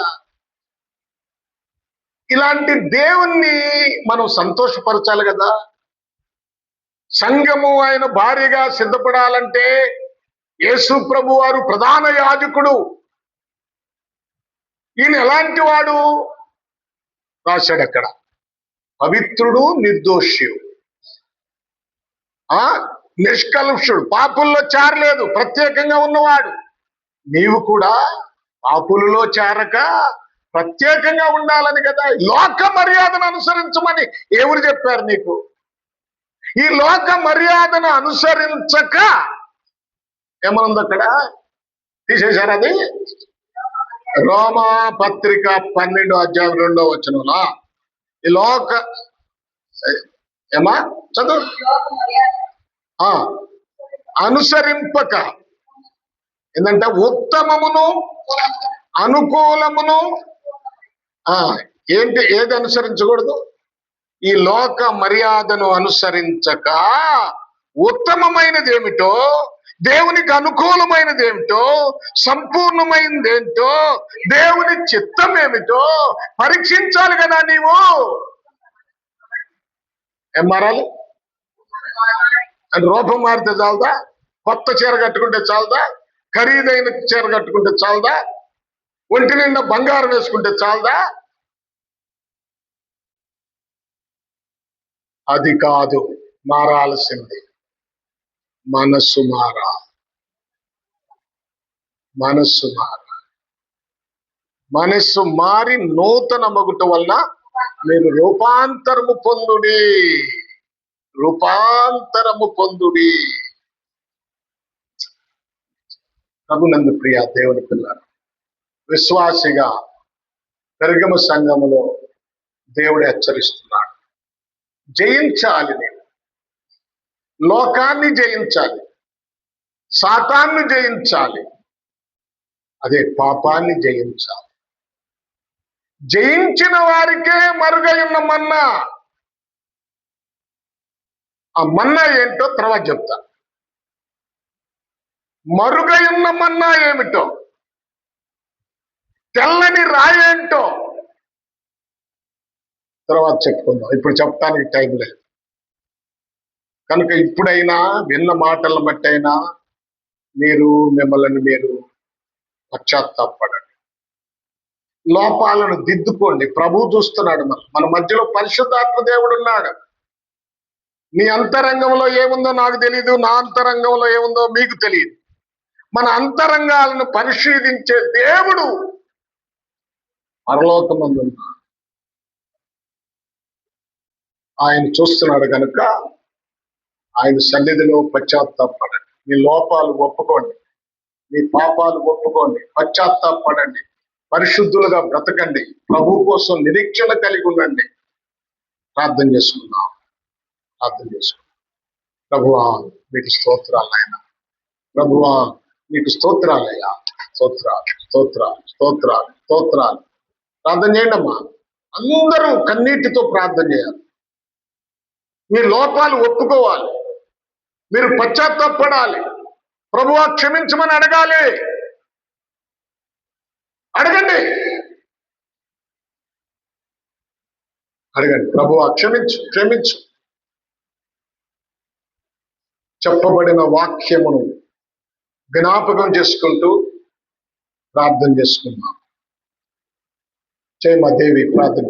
ఇలాంటి దేవుణ్ణి మనం సంతోషపరచాలి కదా. సంఘము ఆయన భార్యగా సిద్ధపడాలంటే యేసు ప్రభు వారు ప్రధాన యాజకుడు. ఈయన ఎలాంటి వాడు రాశాడు అక్కడ? పవిత్రుడు, నిర్దోష్యుడు, నిష్కలుషుడు, పాపుల్లో చేరలేదు, ప్రత్యేకంగా ఉన్నవాడు. నీవు కూడా పాపులలో చేరక ప్రత్యేకంగా ఉండాలని కదా. లోక మర్యాదను అనుసరించమని ఎవరు చెప్పారు నీకు? ఈ లోక మర్యాదను అనుసరించక ఏమనుంది అక్కడ? తీసేశారు అది. రోమా పత్రిక 12వ అధ్యాయం 2వ వచనంలో ఈ లోక ఏమా చదువు. అనుసరింపక ఏంటంటే ఉత్తమమును అనుకూలమును ఏది అనుసరించకూడదు? ఈ లోక మర్యాదను అనుసరించక ఉత్తమమైనది ఏమిటో, దేవునికి అనుకూలమైనది ఏమిటో, సంపూర్ణమైనది ఏంటో, దేవుని చిత్తం ఏమిటో పరీక్షించాలి కదా నీవు. ఏం మారాలి? అని రూపం మారితే చాలదా? కొత్త చీర కట్టుకుంటే చాలదా? ఖరీదైన చీర కట్టుకుంటే చాలదా? ఒంటి నిండా బంగారం వేసుకుంటే చాలదా? అది కాదు మారాల్సింది. మనస్సు మారాలి. మనస్సు మారి నూతన మగుట వలన మీరు రూపాంతరము పొందుడి. ప్రభునందు ప్రియ దేవుని పిల్లలు, విశ్వాసిగా పెర్గము సంఘములో దేవుడు హెచ్చరిస్తున్నాడు. జయించాలి. నేను లోకాన్ని జయించాలి, సాతాన్ని జయించాలి, అదే పాపాన్ని జయించాలి. జయించిన వారికే మరుగై ఉన్న మన్నా. ఆ మన్నా ఏంటో తర్వాత చెప్తా. మరుగై ఉన్న మన్నా ఏమిటో, తెల్లని రాయేంటో తర్వాత చెప్పుకుందాం. ఇప్పుడు చెప్పడానికి టైం లేదు కనుక ఇప్పుడైనా విన్న మాటలను బట్టి అయినా మిమ్మల్ని మీరు పశ్చాత్తాపడండి, లోపాలను దిద్దుకోండి. ప్రభు చూస్తున్నాడు. మన మధ్యలో పరిశుద్ధాత్మ దేవుడు ఉన్నాడు. నీ అంతరంగంలో ఏముందో నాకు తెలియదు, నా అంతరంగంలో ఏముందో మీకు తెలియదు. మన అంతరంగాలను పరిశీలించే దేవుడు పరలోకమందు ఉన్నాడు. ఆయన చూస్తున్నాడు కనుక ఆయన సన్నిధిలో పశ్చాత్తాపడండి. మీ లోపాలు ఒప్పుకోండి, మీ పాపాలు ఒప్పుకోండి, పశ్చాత్తాపడండి, పరిశుద్ధులుగా బ్రతకండి, ప్రభు కోసం నిరీక్షణ కలిగి ఉండండి. ప్రార్థన చేసుకుందాం. ప్రభువా మీకు స్తోత్రాలు ఆయన, ప్రభువా మీకు స్తోత్రాలయ్యా, స్తోత్రాలు. ప్రార్థన చేయండి అమ్మా. అందరూ కన్నీటితో ప్రార్థన చేయాలి. మీ లోపాలు ఒప్పుకోవాలి, మీరు పశ్చాత్తాపడాలి, ప్రభువా క్షమించమని అడగాలి. అడగండి. ప్రభువా క్షమించు. చెప్పబడిన వాక్యమును జ్ఞాపకం చేసుకుంటూ ప్రార్థన చేసుకుందాం. జయ మా దేవి ప్రార్థన.